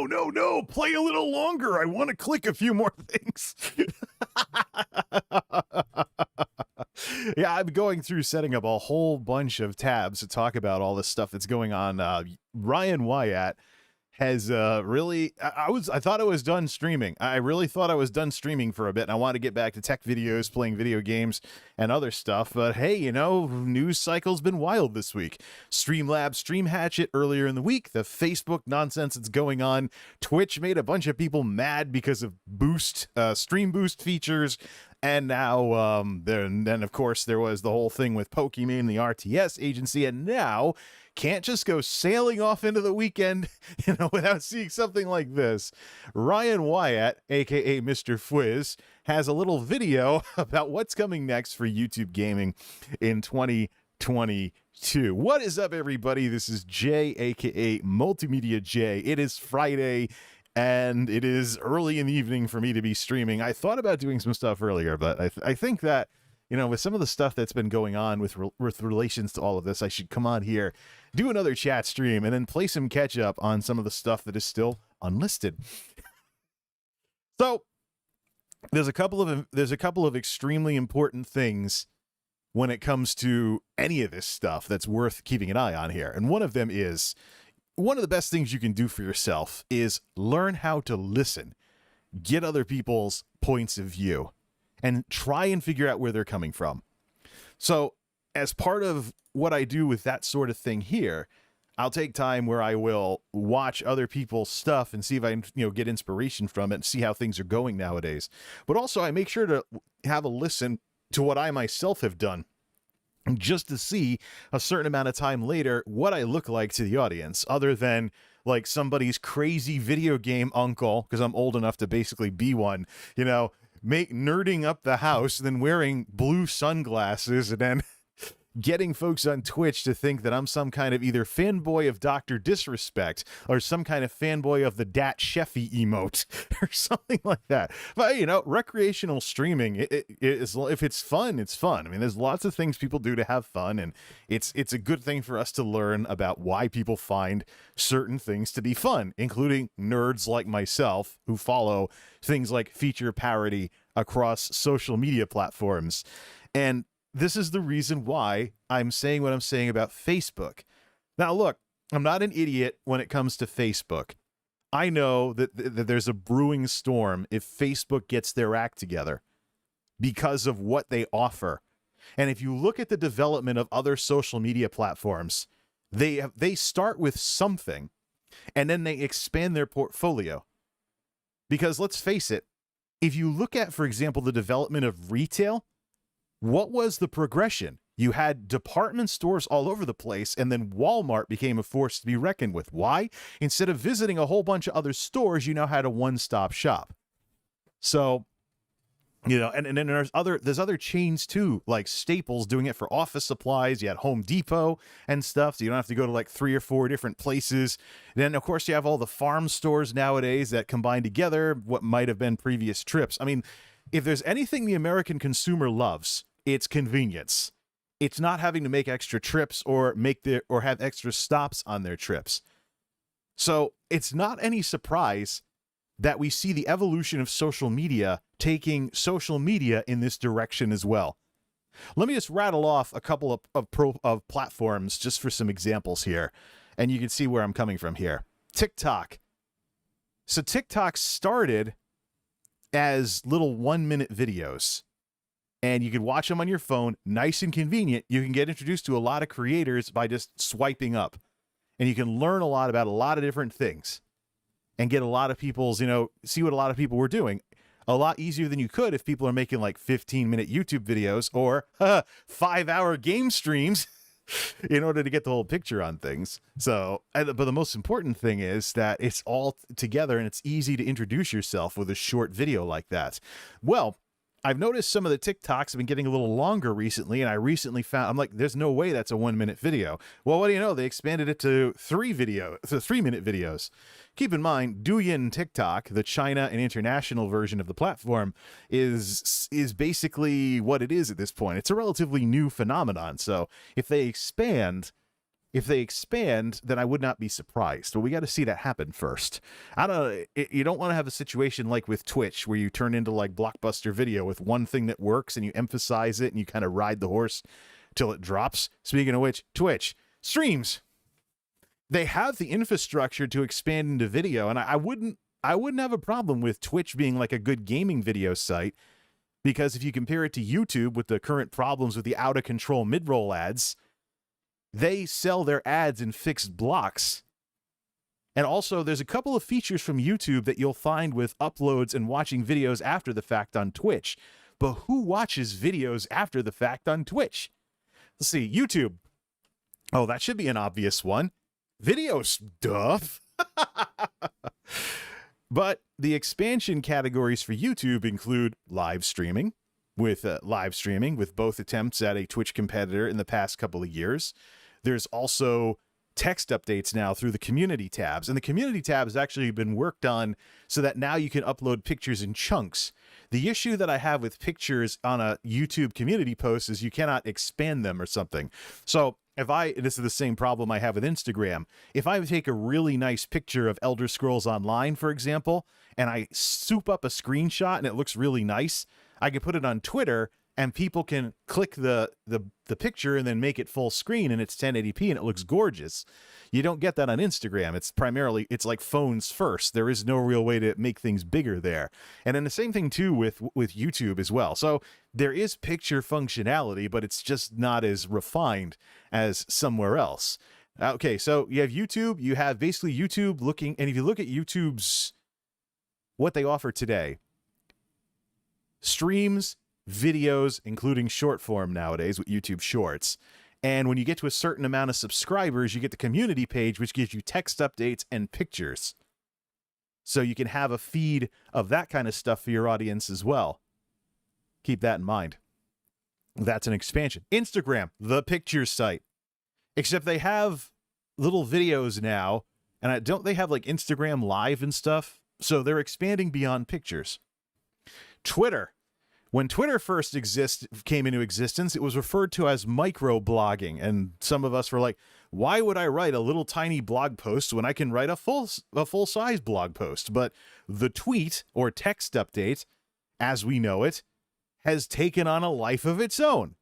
no, play a little longer. I want to click a few more things. Yeah, I'm going through setting up a whole bunch of tabs to talk about all this stuff that's going on. Ryan Wyatt has really I thought I was done streaming. I really thought I was done streaming for a bit, and I wanted to get back to tech videos, playing video games and other stuff. But hey, you know, news cycle's been wild this week. Streamlabs Stream Hatchet earlier in the week, the Facebook nonsense that's going on. Twitch made a bunch of people mad because of stream boost features. And now, then of course, there was the whole thing with Pokemon, the RTS agency, and now can't just go sailing off into the weekend, without seeing something like this. Ryan Wyatt, aka Mr. Fwiz, has a little video about what's coming next for YouTube gaming in 2022. What is up, everybody? This is Jay, aka MultimediaJay. It is Friday, and it is early in the evening for me to be streaming. I thought about doing some stuff earlier, but I think that, with some of the stuff that's been going on with relations to all of this, I should come on here, do another chat stream, and then play some catch up on some of the stuff that is still unlisted. So there's a couple of extremely important things when it comes to any of this stuff that's worth keeping an eye on here. And one of them is, one of the best things you can do for yourself is learn how to listen, get other people's points of view, and try and figure out where they're coming from. So as part of what I do with that sort of thing here, I'll take time where I will watch other people's stuff and see if I can, get inspiration from it and see how things are going nowadays. But also I make sure to have a listen to what I myself have done, just to see a certain amount of time later what I look like to the audience, other than like somebody's crazy video game uncle, because I'm old enough to basically be one, nerding up the house, then wearing blue sunglasses, and then getting folks on Twitch to think that I'm some kind of either fanboy of Dr. Disrespect or some kind of fanboy of the Dat Sheffy emote or something like that. But, recreational streaming, it is, if it's fun, it's fun. I mean, there's lots of things people do to have fun, and it's a good thing for us to learn about why people find certain things to be fun, including nerds like myself who follow things like feature parody across social media platforms. And this is the reason why I'm saying what I'm saying about Facebook. Now, look, I'm not an idiot when it comes to Facebook. I know that there's a brewing storm if Facebook gets their act together because of what they offer. And if you look at the development of other social media platforms, they start with something, and then they expand their portfolio. Because let's face it, if you look at, for example, the development of retail, what was the progression? You had department stores all over the place, and then Walmart became a force to be reckoned with. Why? Instead of visiting a whole bunch of other stores, you now had a one-stop shop. So, and then there's other chains too, like Staples doing it for office supplies. You had Home Depot and stuff, so you don't have to go to like 3 or 4 different places. Then, of course, you have all the farm stores nowadays that combine together what might have been previous trips. I mean, if there's anything the American consumer loves, it's convenience. It's not having to make extra trips or have extra stops on their trips. So it's not any surprise that we see the evolution of social media taking social media in this direction as well. Let me just rattle off a couple of platforms just for some examples here, and you can see where I'm coming from here. TikTok. So TikTok started as little 1-minute videos, and you can watch them on your phone, nice and convenient. You can get introduced to a lot of creators by just swiping up, and you can learn a lot about a lot of different things and get a lot of people's, see what a lot of people were doing a lot easier than you could if people are making like 15-minute YouTube videos or 5-hour game streams in order to get the whole picture on things. So, but the most important thing is that it's all together and it's easy to introduce yourself with a short video like that. Well, I've noticed some of the TikToks have been getting a little longer recently, and I recently found, I'm like, there's no way that's a 1-minute video. Well, what do you know? They expanded it to 3-minute videos. Keep in mind, Douyin TikTok, the China and international version of the platform, is basically what it is at this point. It's a relatively new phenomenon. So if they expand, if they expand, then I would not be surprised. But we got to see that happen first. I don't know. You don't want to have a situation like with Twitch where you turn into like Blockbuster Video with one thing that works and you emphasize it and you kind of ride the horse till it drops. Speaking of which, Twitch streams. They have the infrastructure to expand into video, and I wouldn't have a problem with Twitch being like a good gaming video site, because if you compare it to YouTube with the current problems with the out of control mid-roll ads, they sell their ads in fixed blocks. And also there's a couple of features from YouTube that you'll find with uploads and watching videos after the fact on Twitch. But who watches videos after the fact on Twitch? Let's see, YouTube. Oh, that should be an obvious one. Video stuff. But the expansion categories for YouTube include live streaming, with both attempts at a Twitch competitor in the past couple of years. There's also text updates now through the community tabs, and the community tab has actually been worked on so that now you can upload pictures in chunks. The issue that I have with pictures on a YouTube community post is you cannot expand them or something. So this is the same problem I have with Instagram. If I take a really nice picture of Elder Scrolls Online, for example, and I soup up a screenshot and it looks really nice, I can put it on Twitter and people can click the picture and then make it full screen and it's 1080p and it looks gorgeous. You don't get that on Instagram. It's like phones first. There is no real way to make things bigger there. And then the same thing too with YouTube as well. So there is picture functionality, but it's just not as refined as somewhere else. Okay, so you have YouTube, you have basically YouTube looking, and if you look at YouTube's, what they offer today, streams, videos, including short form nowadays with YouTube Shorts. And when you get to a certain amount of subscribers, you get the community page, which gives you text updates and pictures. So you can have a feed of that kind of stuff for your audience as well. Keep that in mind. That's an expansion. Instagram, the picture site. Except they have little videos now, and don't they have like Instagram Live and stuff? So they're expanding beyond pictures. Twitter. When Twitter first came into existence, it was referred to as microblogging, and some of us were like, why would I write a little tiny blog post when I can write a full-size blog post? But the tweet, or text update, as we know it, has taken on a life of its own.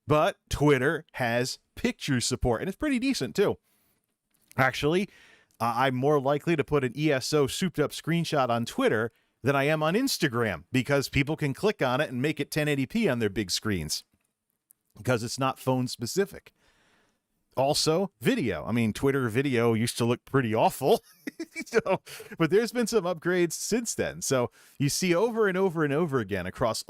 But Twitter has picture support, and it's pretty decent, too. Actually, I'm more likely to put an ESO souped-up screenshot on Twitter than I am on Instagram, because people can click on it and make it 1080p on their big screens because it's not phone specific. Also, video. I mean, Twitter video used to look pretty awful, but there's been some upgrades since then. So you see over and over and over again across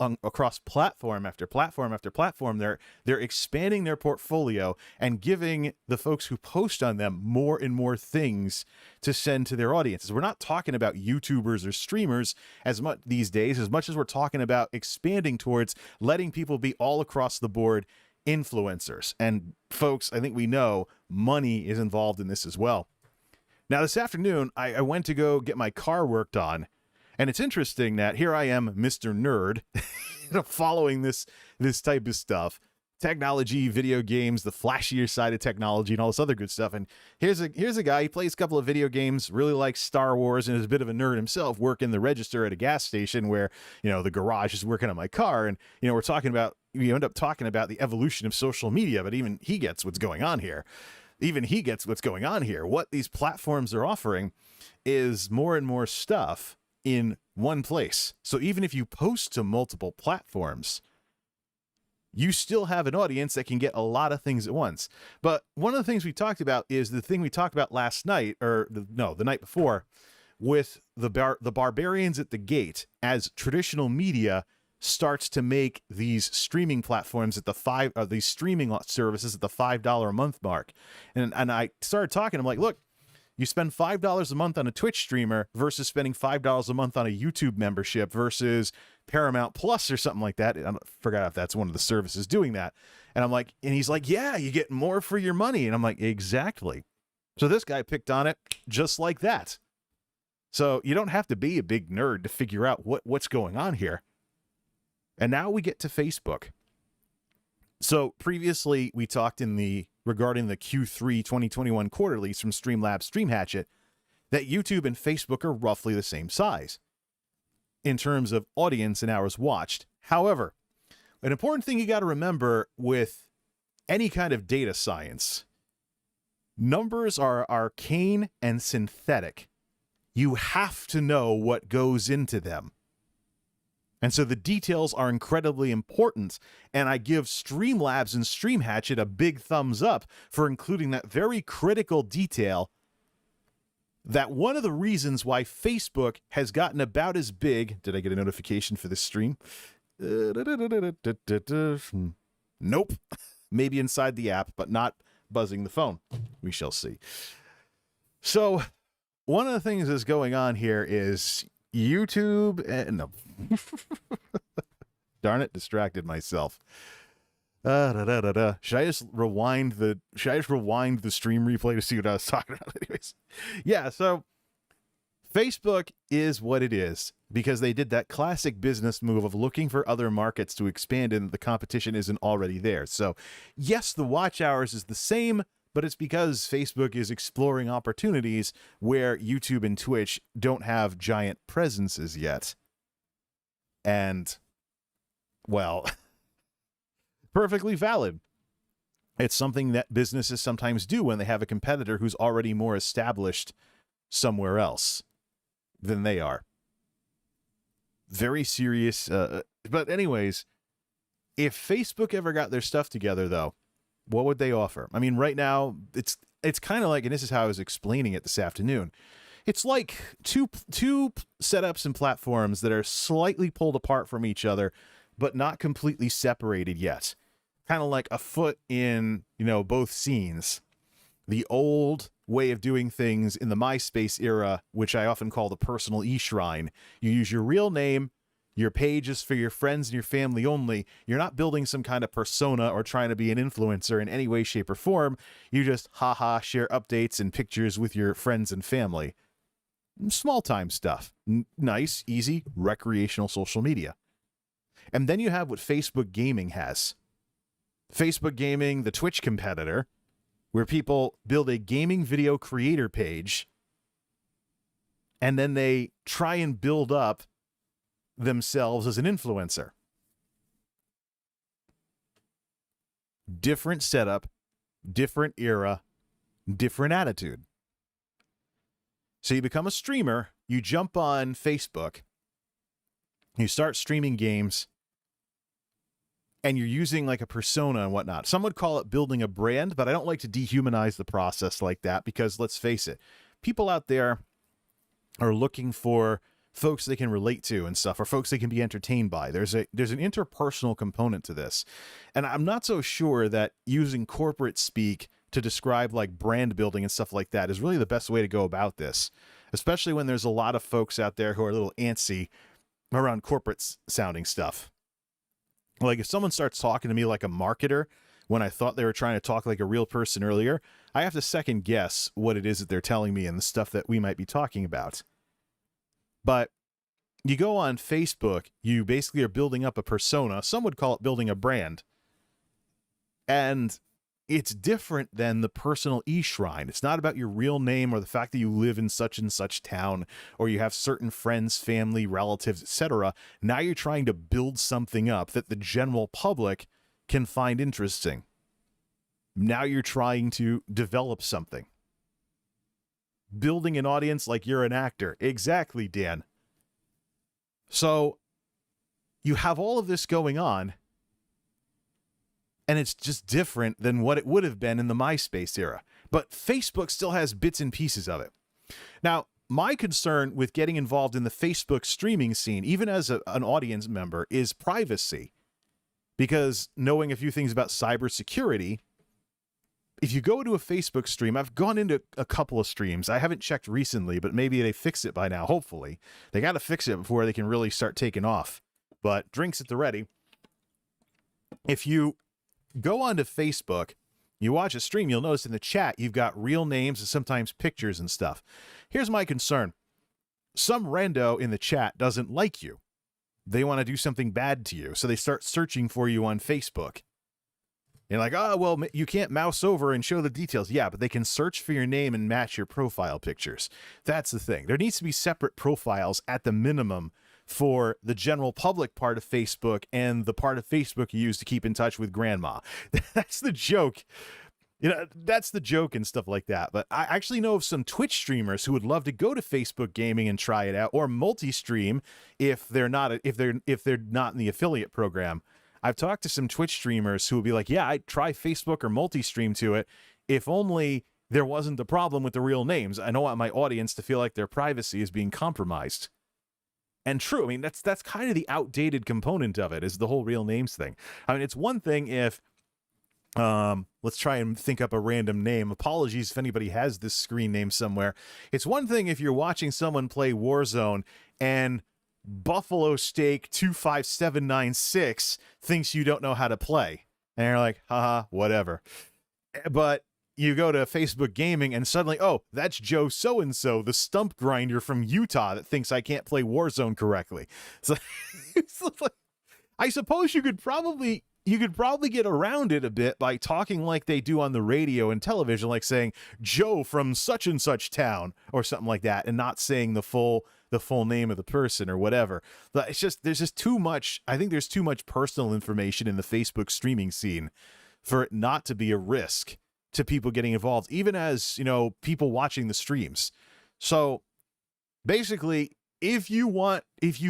across platform after platform after platform, they're expanding their portfolio and giving the folks who post on them more and more things to send to their audiences. We're not talking about YouTubers or streamers as much these days, as much as we're talking about expanding towards letting people be all across the board influencers. And folks, I think we know money is involved in this as well. Now, this afternoon, I went to go get my car worked on, and it's interesting that here I am, Mr. Nerd, following this type of stuff. Technology, video games, the flashier side of technology, and all this other good stuff. And here's a guy, he plays a couple of video games, really likes Star Wars, and is a bit of a nerd himself, working the register at a gas station where, the garage is working on my car. And, we end up talking about the evolution of social media, but even he gets what's going on here. What these platforms are offering is more and more stuff in one place. So even if you post to multiple platforms, you still have an audience that can get a lot of things at once. But one of the things we talked about is the thing we talked about last night, the night before, with the barbarians at the gate, as traditional media starts to make these streaming platforms at these streaming services at the $5 a month mark. And I started talking, I'm like, look, you spend $5 a month on a Twitch streamer versus spending $5 a month on a YouTube membership versus Paramount Plus or something like that. I forgot if that's one of the services doing that. And he's like, yeah, you get more for your money. And I'm like, exactly. So this guy picked on it just like that. So you don't have to be a big nerd to figure out what's going on here. And now we get to Facebook. So previously we talked in the regarding the Q3 2021 quarterlies from Streamlabs Stream Hatchet that YouTube and Facebook are roughly the same size in terms of audience and hours watched. However, an important thing you got to remember with any kind of data science, numbers are arcane and synthetic. You have to know what goes into them. And so the details are incredibly important, and I give Streamlabs and Stream Hatchet a big thumbs up for including that very critical detail, that one of the reasons why Facebook has gotten about as big... Did I get a notification for this stream? Nope. Maybe inside the app, but not buzzing the phone. We shall see. So one of the things that's going on here is YouTube... no. Darn it, distracted myself. Should I just rewind the stream replay to see what I was talking about? Anyways, yeah, so Facebook is what it is because they did that classic business move of looking for other markets to expand and the competition isn't already there. So yes, the watch hours is the same, but it's because Facebook is exploring opportunities where YouTube and Twitch don't have giant presences yet. And, well, perfectly valid. It's something that businesses sometimes do when they have a competitor who's already more established somewhere else than they are. Very serious. But anyways, if Facebook ever got their stuff together, though, what would they offer? I mean, right now, it's kind of like, and this is how I was explaining it this afternoon, it's like two setups and platforms that are slightly pulled apart from each other, but not completely separated yet. Kind of like a foot in, both scenes. The old way of doing things in the MySpace era, which I often call the personal e-shrine. You use your real name, your page is for your friends and your family only. You're not building some kind of persona or trying to be an influencer in any way, shape, or form. You just, share updates and pictures with your friends and family. Small time stuff. Nice, easy, recreational social media. And then you have what Facebook Gaming has. Facebook Gaming, the Twitch competitor, where people build a gaming video creator page and then they try and build up themselves as an influencer. Different setup, different era, different attitude. So you become a streamer, you jump on Facebook, you start streaming games, and you're using like a persona and whatnot. Some would call it building a brand, but I don't like to dehumanize the process like that because let's face it, people out there are looking for folks they can relate to and stuff, or folks they can be entertained by. There's an interpersonal component to this. And I'm not so sure that using corporate speak to describe like brand building and stuff like that is really the best way to go about this, especially when there's a lot of folks out there who are a little antsy around corporate sounding stuff. Like if someone starts talking to me like a marketer when I thought they were trying to talk like a real person earlier, I have to second guess what it is that they're telling me and the stuff that we might be talking about. But you go on Facebook, you basically are building up a persona. Some would call it building a brand. And it's different than the personal e-shrine. It's not about your real name or the fact that you live in such and such town or you have certain friends, family, relatives, etc. Now you're trying to build something up that the general public can find interesting. Now you're trying to develop something. Building an audience like you're an actor. Exactly, Dan. So you have all of this going on, and it's just different than what it would have been in the MySpace era. But Facebook still has bits and pieces of it. Now, my concern with getting involved in the Facebook streaming scene, even as an audience member, is privacy. Because knowing a few things about cybersecurity, if you go to a Facebook stream, I've gone into a couple of streams. I haven't checked recently, but maybe they fixed it by now, hopefully. They got to fix it before they can really start taking off. But drinks at the ready. If you go onto Facebook, you watch a stream, you'll notice in the chat you've got real names and sometimes pictures and stuff. Here's my concern. Some rando in the chat doesn't like you. They want to do something bad to you, so they start searching for you on Facebook. You're like, oh, well, you can't mouse over and show the details. Yeah, but they can search for your name and match your profile pictures. That's the thing. There needs to be separate profiles at the minimum for the general public part of Facebook and the part of Facebook you use to keep in touch with grandma. That's the joke. You know, that's the joke and stuff like that. But I actually know of some Twitch streamers who would love to go to Facebook Gaming and try it out, or multi-stream if they're not in the affiliate program. I've talked to some Twitch streamers who would be like, yeah, I'd try Facebook or multi-stream to it if only there wasn't the problem with the real names. I don't want my audience to feel like their privacy is being compromised. And true, I mean, that's kind of the outdated component of it, is the whole real names thing. I mean, it's one thing if, let's try and think up a random name. Apologies if anybody has this screen name somewhere. It's one thing if you're watching someone play Warzone and Buffalo Steak 25796 thinks you don't know how to play. And you're like, haha, whatever. But you go to Facebook Gaming and suddenly, oh, that's Joe so-and-so, the stump grinder from Utah that thinks I can't play Warzone correctly. So, it's like, I suppose you could probably get around it a bit by talking like they do on the radio and television, like saying Joe from such and such town or something like that, and not saying the full name of the person or whatever. But it's just, there's just too much. I think there's too much personal information in the Facebook streaming scene for it not to be a risk to people getting involved, even as, you know, people watching the streams. So basically, if you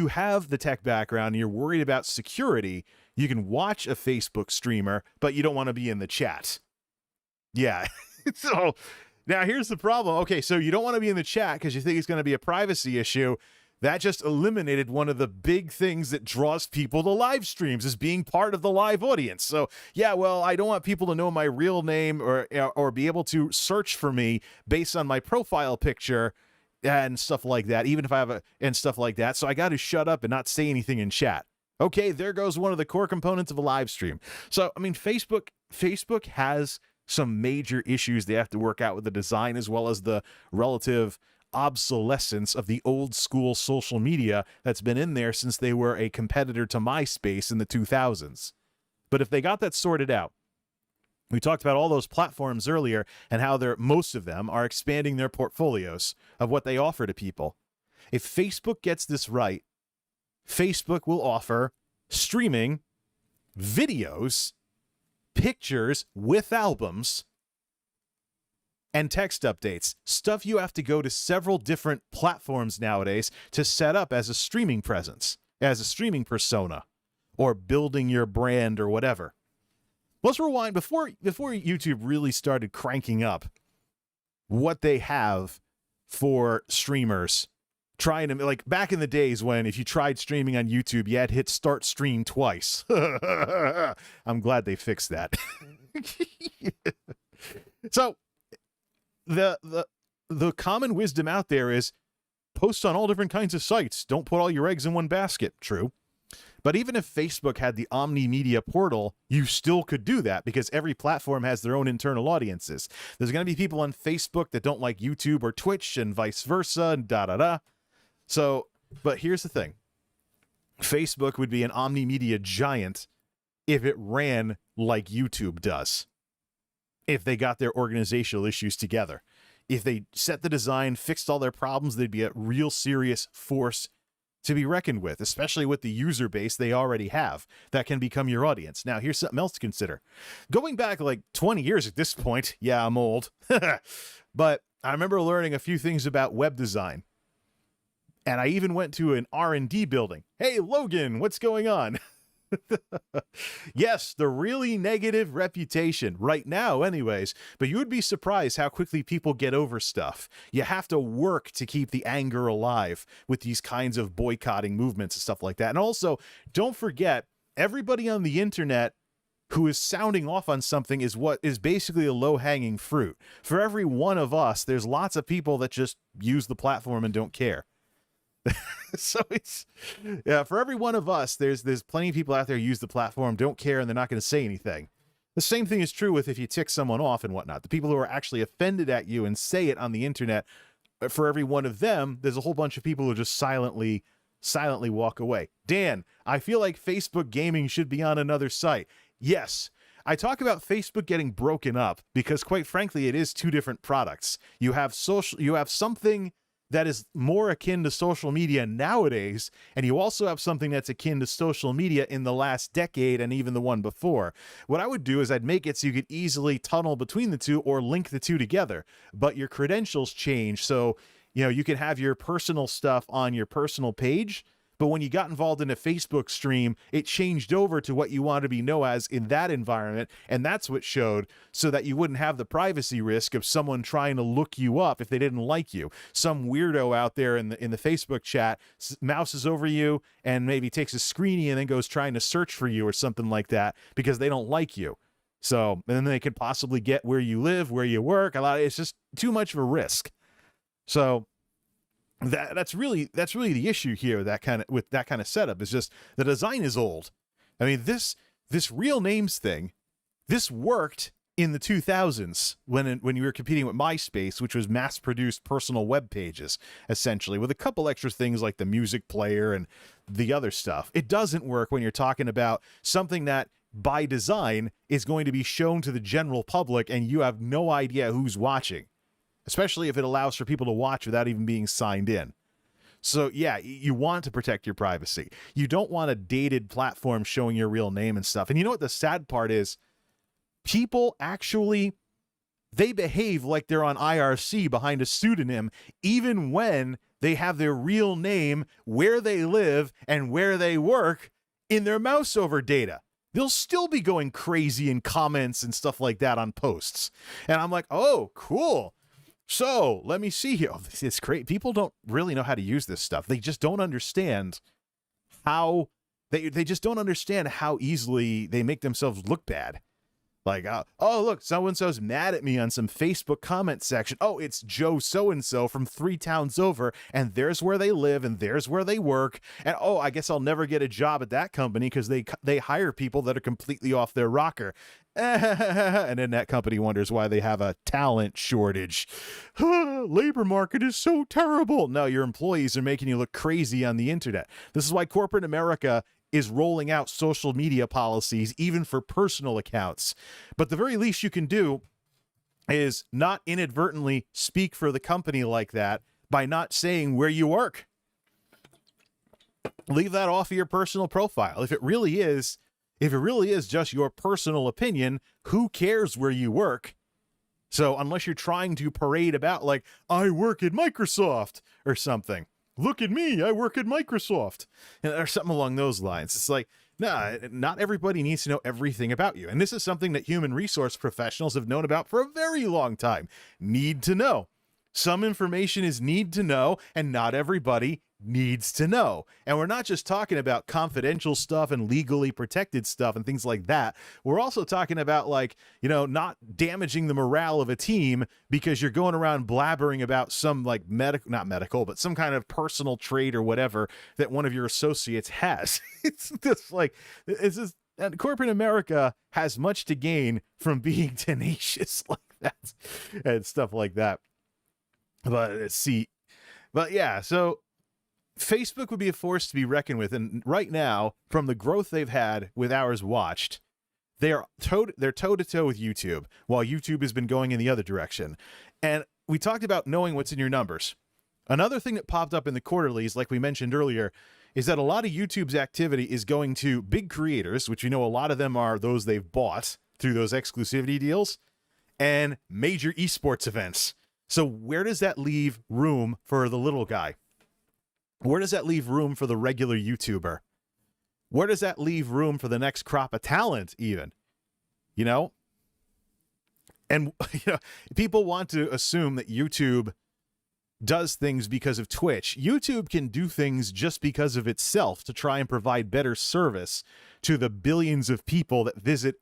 have the tech background and you're worried about security, you can watch a Facebook streamer, but you don't want to be in the chat. Yeah. So now here's the problem. Okay, so you don't want to be in the chat because you think it's going to be a privacy issue. That just eliminated one of the big things that draws people to live streams, is being part of the live audience. So yeah, well, I don't want people to know my real name or be able to search for me based on my profile picture and stuff like that, even if I have and stuff like that. So I got to shut up and not say anything in chat. Okay, there goes one of the core components of a live stream. So, I mean, Facebook has some major issues they have to work out with the design, as well as the relative obsolescence of the old school social media that's been in there since they were a competitor to MySpace in the 2000s. But if they got that sorted out, we talked about all those platforms earlier and how most of them are expanding their portfolios of what they offer to people. If Facebook gets this right, Facebook will offer streaming, videos, pictures with albums, and text updates. Stuff you have to go to several different platforms nowadays to set up as a streaming presence, as a streaming persona, or building your brand or whatever. Let's rewind before YouTube really started cranking up what they have for streamers. Trying to, like, back in the days when if you tried streaming on YouTube, you had to hit start stream twice. I'm glad they fixed that. So the common wisdom out there is post on all different kinds of sites. Don't put all your eggs in one basket. True. But even if Facebook had the Omni Media portal, you still could do that because every platform has their own internal audiences. There's going to be people on Facebook that don't like YouTube or Twitch and vice versa and da-da-da. So, but here's the thing. Facebook would be an Omni Media giant if it ran like YouTube does. If they got their organizational issues together. If they set the design, fixed all their problems, they'd be a real serious force to be reckoned with, especially with the user base they already have that can become your audience. Now, here's something else to consider. Going back like 20 years at this point, yeah, I'm old, but I remember learning a few things about web design. And I even went to an R&D building. Hey, Logan, what's going on? Yes, the really negative reputation right now anyways, but you would be surprised how quickly people get over stuff. You have to work to keep the anger alive with these kinds of boycotting movements and stuff like that. And also, don't forget, everybody on the internet who is sounding off on something is what is basically a low-hanging fruit. For every one of us, there's lots of people that just use the platform and don't care. So it's, yeah, for every one of us, there's plenty of people out there who use the platform, don't care, and they're not going to say anything. The same thing is true with if you tick someone off and whatnot. The people who are actually offended at you and say it on the internet, for every one of them, there's a whole bunch of people who just silently walk away. Dan, I feel like Facebook Gaming should be on another site. Yes, I talk about Facebook getting broken up because, quite frankly, it is two different products. You have something that is more akin to social media nowadays, and you also have something that's akin to social media in the last decade and even the one before. What I would do is I'd make it so you could easily tunnel between the two or link the two together, but your credentials change. So, you can have your personal stuff on your personal page, but when you got involved in a Facebook stream, it changed over to what you want to be known as in that environment, and that's what showed, so that you wouldn't have the privacy risk of someone trying to look you up if they didn't like you. Some weirdo out there in the Facebook chat mouses over you and maybe takes a screenie and then goes trying to search for you or something like that because they don't like you. So, and then they could possibly get where you live, where you work. It's just too much of a risk. So that's really the issue here. With that kind of setup is just the design is old. I mean, this real names thing, this worked in the 2000s when you were competing with MySpace, which was mass-produced personal web pages, essentially, with a couple extra things like the music player and the other stuff. It doesn't work when you're talking about something that, by design, is going to be shown to the general public and you have no idea who's watching, especially if it allows for people to watch without even being signed in. So yeah, you want to protect your privacy. You don't want a dated platform showing your real name and stuff. And you know what the sad part is? People actually, they behave like they're on IRC behind a pseudonym, even when they have their real name, where they live, and where they work in their mouse over data. They'll still be going crazy in comments and stuff like that on posts. And I'm like, oh, cool. So let me see here. Oh, this is great. People don't really know how to use this stuff. They just don't understand how they just don't understand how easily they make themselves look bad. Like, oh, look, so-and-so's mad at me on some Facebook comment section. Oh, it's Joe so-and-so from 3 towns over, and there's where they live, and there's where they work. And, oh, I guess I'll never get a job at that company because they hire people that are completely off their rocker. And then that company wonders why they have a talent shortage. Labor market is so terrible. No, your employees are making you look crazy on the internet. This is why corporate America is rolling out social media policies, even for personal accounts. But the very least you can do is not inadvertently speak for the company like that by not saying where you work. Leave that off of your personal profile. If it really is just your personal opinion, who cares where you work? So unless you're trying to parade about like, I work at Microsoft or something. Look at me, I work at Microsoft, or something along those lines. It's like, nah, not everybody needs to know everything about you. And this is something that human resource professionals have known about for a very long time. Need to know. Some information is need to know, and not everybody needs to know. And we're not just talking about confidential stuff and legally protected stuff and things like that. We're also talking about, like, not damaging the morale of a team because you're going around blabbering about some like not medical, but some kind of personal trait or whatever that one of your associates has. It's just and corporate America has much to gain from being tenacious like that and stuff like that. But yeah, so Facebook would be a force to be reckoned with. And right now, from the growth they've had with hours watched, they're toe-to-toe with YouTube, while YouTube has been going in the other direction. And we talked about knowing what's in your numbers. Another thing that popped up in the quarterlies, like we mentioned earlier, is that a lot of YouTube's activity is going to big creators, which we know a lot of them are those they've bought through those exclusivity deals, and major esports events. So where does that leave room for the little guy? Where does that leave room for the regular YouTuber? Where does that leave room for the next crop of talent even? And people want to assume that YouTube does things because of Twitch. YouTube can do things just because of itself to try and provide better service to the billions of people that visit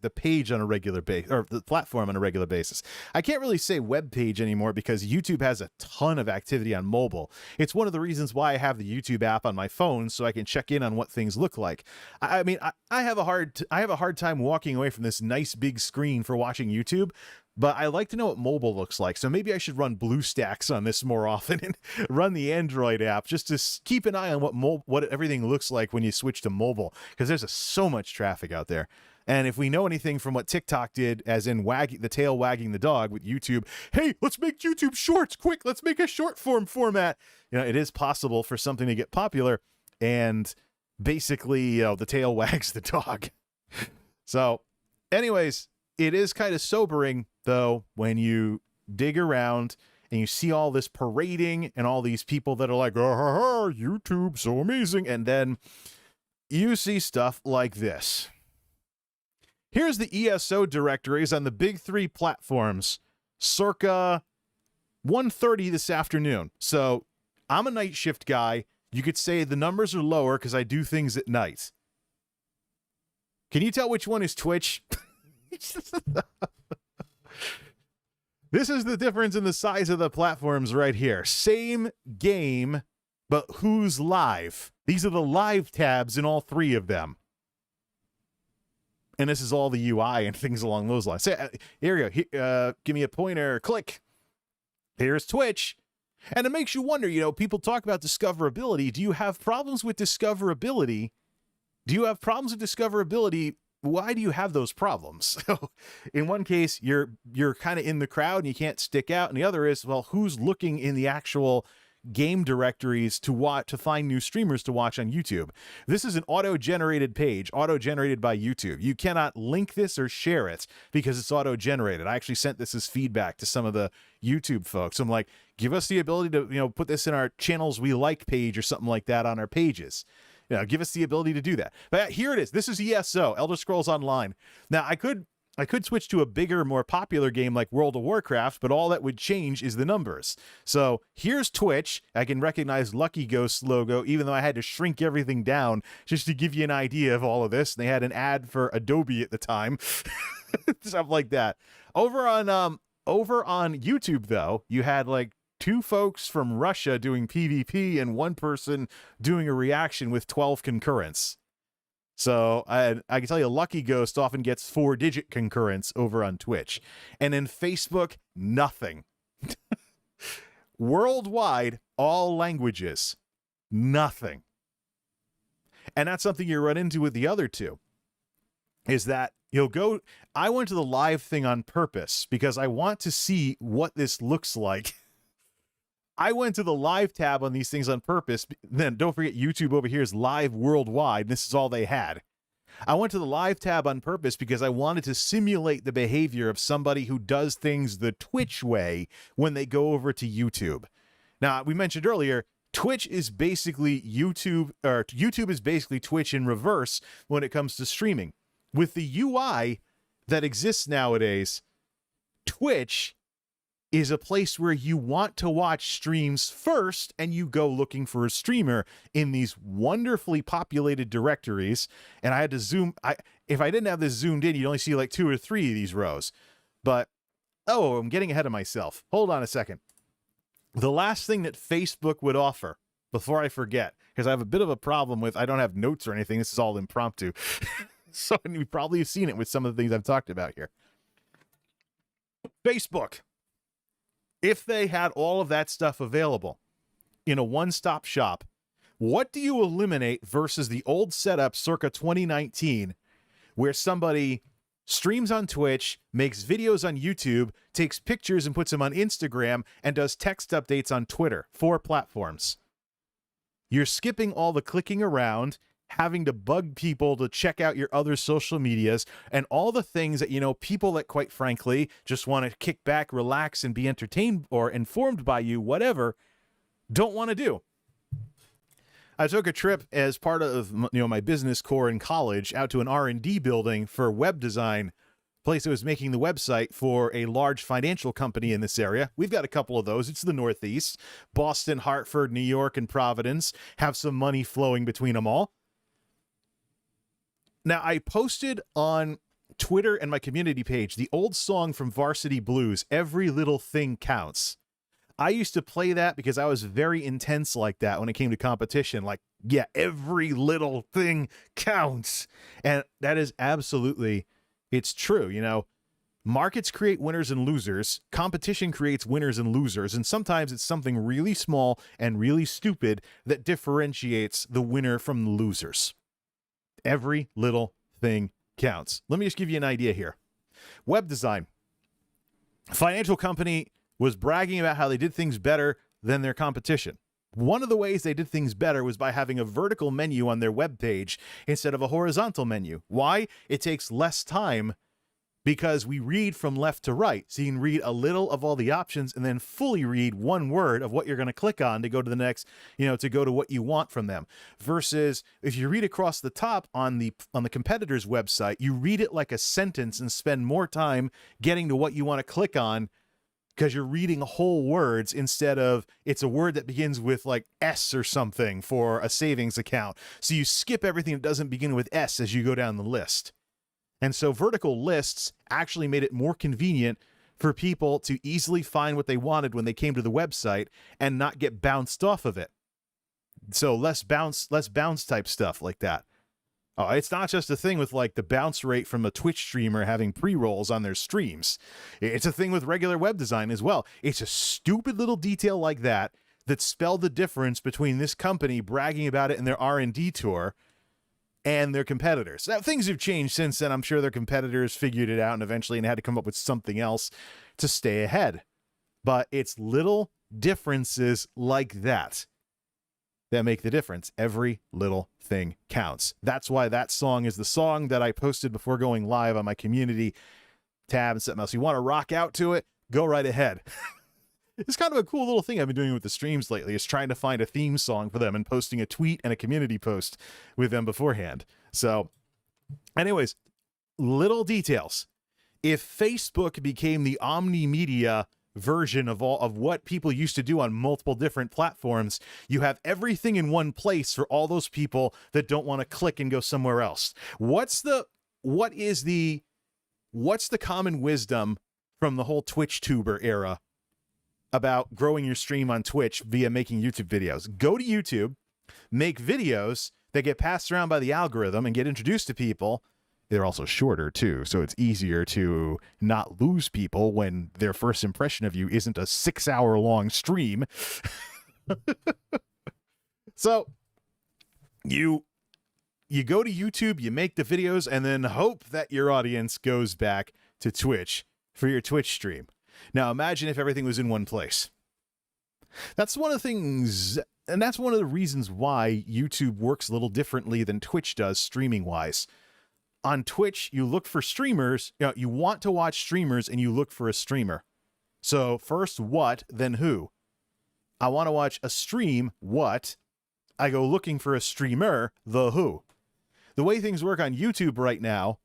the page on a regular basis, or the platform on a regular basis. I can't really say web page anymore because YouTube has a ton of activity on mobile. It's one of the reasons why I have the YouTube app on my phone, so I can check in on what things look like. I mean, I have a hard time walking away from this nice big screen for watching YouTube. But I like to know what mobile looks like, so maybe I should run BlueStacks on this more often and run the Android app just to keep an eye on what everything looks like when you switch to mobile, because there's so much traffic out there. And if we know anything from what TikTok did, as in the tail wagging the dog with YouTube, hey, let's make YouTube shorts, quick, let's make a short form format. It is possible for something to get popular, and basically, the tail wags the dog. So, anyways, it is kind of sobering, though, when you dig around and you see all this parading and all these people that are like, oh, YouTube, so amazing. And then you see stuff like this. Here's the ESO directories on the big three platforms circa 1:30 this afternoon. So I'm a night shift guy. You could say the numbers are lower because I do things at night. Can you tell which one is Twitch? This is the difference in the size of the platforms right here. Same game, but who's live? These are the live tabs in all three of them. And this is all the UI and things along those lines. So, here we go. Give me a pointer. Click. Here's Twitch. And it makes you wonder, people talk about discoverability. Do you have problems with discoverability? Why do you have those problems? So in one case, you're kind of in the crowd and you can't stick out. And the other is, well, who's looking in the actual game directories to find new streamers to watch on YouTube? This is an auto-generated page, auto-generated by YouTube. You cannot link this or share it because it's auto-generated. I actually sent this as feedback to some of the YouTube folks. I'm like, give us the ability to, put this in our channels we like page or something like that on our pages. Give us the ability to do that. But here it is. This is ESO, Elder Scrolls Online. Now, I could switch to a bigger, more popular game like World of Warcraft, but all that would change is the numbers. So here's Twitch. I can recognize Lucky Ghost's logo, even though I had to shrink everything down just to give you an idea of all of this. And they had an ad for Adobe at the time, stuff like that. Over on YouTube, though, you had like 2 folks from Russia doing PvP and 1 person doing a reaction with 12 concurrents. So I can tell you Lucky Ghost often gets 4-digit concurrence over on Twitch. And in Facebook, nothing. Worldwide, all languages, nothing. And that's something you run into with the other two, is that I went to the live thing on purpose because I want to see what this looks like. I went to the live tab on these things on purpose. Then don't forget YouTube over here is live worldwide. This is all they had. I went to the live tab on purpose because I wanted to simulate the behavior of somebody who does things the Twitch way when they go over to YouTube. Now, we mentioned earlier, Twitch is basically YouTube, or YouTube is basically Twitch in reverse when it comes to streaming. With the UI that exists nowadays, Twitch is a place where you want to watch streams first, and you go looking for a streamer in these wonderfully populated directories. And I had to zoom. If I didn't have this zoomed in, you'd only see like 2 or 3 of these rows. But, I'm getting ahead of myself. Hold on a second. The last thing that Facebook would offer, before I forget, because I have a bit of a problem with, I don't have notes or anything. This is all impromptu. So you probably have seen it with some of the things I've talked about here. Facebook. If they had all of that stuff available in a one-stop shop, what do you eliminate versus the old setup circa 2019 where somebody streams on Twitch, makes videos on YouTube, takes pictures and puts them on Instagram, and does text updates on Twitter? 4 platforms. You're skipping all the clicking around, having to bug people to check out your other social medias, and all the things that, people that, quite frankly, just want to kick back, relax, and be entertained or informed by you, whatever, don't want to do. I took a trip as part of, my business core in college out to an R&D building for web design, place that was making the website for a large financial company in this area. We've got a couple of those. It's the Northeast. Boston, Hartford, New York, and Providence have some money flowing between them all. Now, I posted on Twitter and my community page the old song from Varsity Blues, Every Little Thing Counts. I used to play that because I was very intense like that when it came to competition. Like, yeah, every little thing counts. And that is absolutely, it's true. Markets create winners and losers. Competition creates winners and losers. And sometimes it's something really small and really stupid that differentiates the winner from the losers. Every little thing counts. Let me just give you an idea here. Web design. Financial company was bragging about how they did things better than their competition. One of the ways they did things better was by having a vertical menu on their web page instead of a horizontal menu. Why? It takes less time because we read from left to right. So you can read a little of all the options and then fully read one word of what you're going to click on to go to the next, to go to what you want from them. Versus if you read across the top on the competitor's website, you read it like a sentence and spend more time getting to what you want to click on because you're reading whole words instead of it's a word that begins with like S or something for a savings account. So you skip everything that doesn't begin with S as you go down the list. And so vertical lists actually made it more convenient for people to easily find what they wanted when they came to the website and not get bounced off of it. So less bounce type stuff like that. Oh, it's not just a thing with like the bounce rate from a Twitch streamer having pre-rolls on their streams. It's a thing with regular web design as well. It's a stupid little detail like that that spelled the difference between this company bragging about it in their R&D tour and their competitors. Now, things have changed since then. I'm sure their competitors figured it out and eventually had to come up with something else to stay ahead. But it's little differences like that make the difference. Every little thing counts. That's why that song is the song that I posted before going live on my community tab and something else. You want to rock out to it? Go right ahead. It's kind of a cool little thing I've been doing with the streams lately, is trying to find a theme song for them and posting a tweet and a community post with them beforehand. So anyways, little details. If Facebook became the omni-media version of what people used to do on multiple different platforms, you have everything in one place for all those people that don't want to click and go somewhere else. What's the common wisdom from the whole Twitch tuber era about growing your stream on Twitch via making YouTube videos? Go to YouTube, make videos that get passed around by the algorithm and get introduced to people. They're also shorter too, so it's easier to not lose people when their first impression of you isn't a 6-hour-long stream. So you go to YouTube, you make the videos, and then hope that your audience goes back to Twitch for your Twitch stream. Now imagine if everything was in one place. That's one of the things, and that's one of the reasons why YouTube works a little differently than Twitch does streaming-wise. On Twitch, you look for streamers, you want to watch streamers and you look for a streamer. So first what, then who. I want to watch a stream, what. I go looking for a streamer, the who. The way things work on YouTube right now,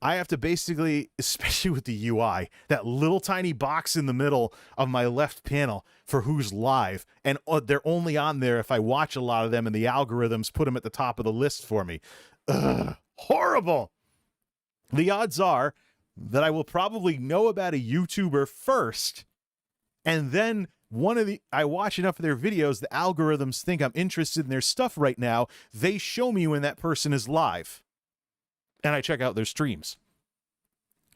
I have to basically, especially with the UI, that little tiny box in the middle of my left panel for who's live, and they're only on there if I watch a lot of them and the algorithms put them at the top of the list for me. Ugh. Horrible. The odds are that I will probably know about a YouTuber first, and then I watch enough of their videos, the algorithms think I'm interested in their stuff right now. They show me when that person is live, and I check out their streams.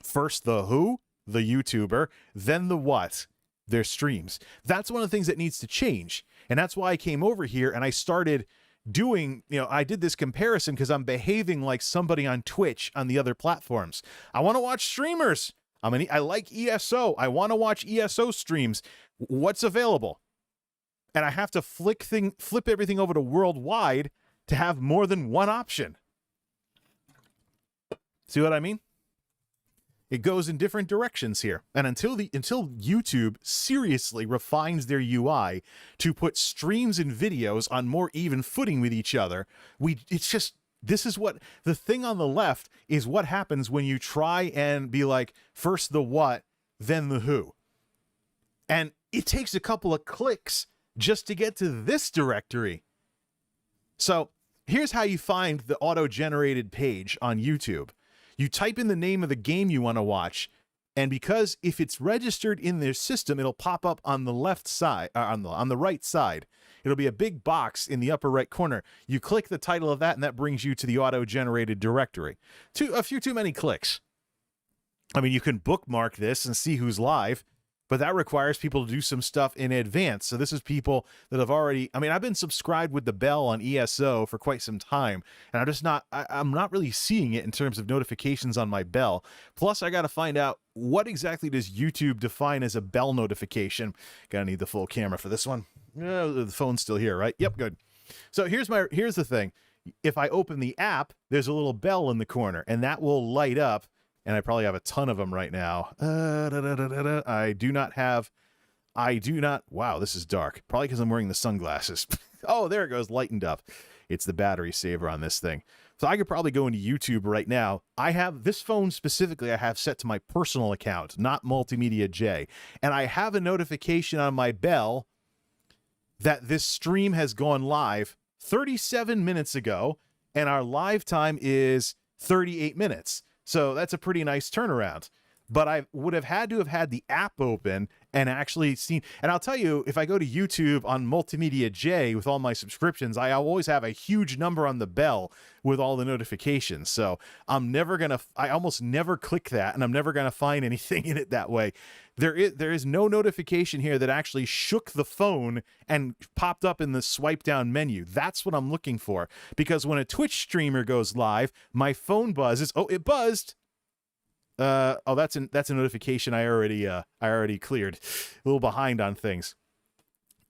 First the who, the YouTuber, then the what, their streams. That's one of the things that needs to change, and that's why I came over here and I started doing, I did this comparison because I'm behaving like somebody on Twitch on the other platforms. I want to watch streamers. I like ESO. I want to watch ESO streams. What's available? And I have to flip everything over to worldwide to have more than one option. See what I mean? It goes in different directions here. And until YouTube seriously refines their UI to put streams and videos on more even footing with each other, this is what the thing on the left is, what happens when you try and be like, first the what, then the who. And it takes a couple of clicks just to get to this directory. So here's how you find the auto-generated page on YouTube. You type in the name of the game you want to watch, and because if it's registered in their system, it'll pop up on the left side, on the right side. It'll be a big box in the upper right corner. You click the title of that, and that brings you to the auto-generated directory. A few too many clicks. I mean, you can bookmark this and see who's live, but that requires people to do some stuff in advance. So this is people that have already, I mean, I've been subscribed with the bell on ESO for quite some time, and I'm not really seeing it in terms of notifications on my bell. Plus, I got to find out what exactly does YouTube define as a bell notification. Gonna need the full camera for this one. The phone's still here, right? Yep, good. So here's the thing. If I open the app, there's a little bell in the corner, and that will light up. And I probably have a ton of them right now. I do not. Wow, this is dark. Probably because I'm wearing the sunglasses. Oh, there it goes, lightened up. It's the battery saver on this thing. So I could probably go into YouTube right now. I have this phone specifically I have set to my personal account, not MultimediaJay. And I have a notification on my bell that this stream has gone live 37 minutes ago, and our live time is 38 minutes. So that's a pretty nice turnaround. But I would have had to have had the app open and actually seen. And I'll tell you, if I go to YouTube on MultimediaJay with all my subscriptions, I always have a huge number on the bell with all the notifications. So I almost never click that, and I'm never going to find anything in it that way. There is no notification here that actually shook the phone and popped up in the swipe down menu. That's what I'm looking for. Because when a Twitch streamer goes live, my phone buzzes. Oh, it buzzed. That's a notification I already cleared. A little behind on things.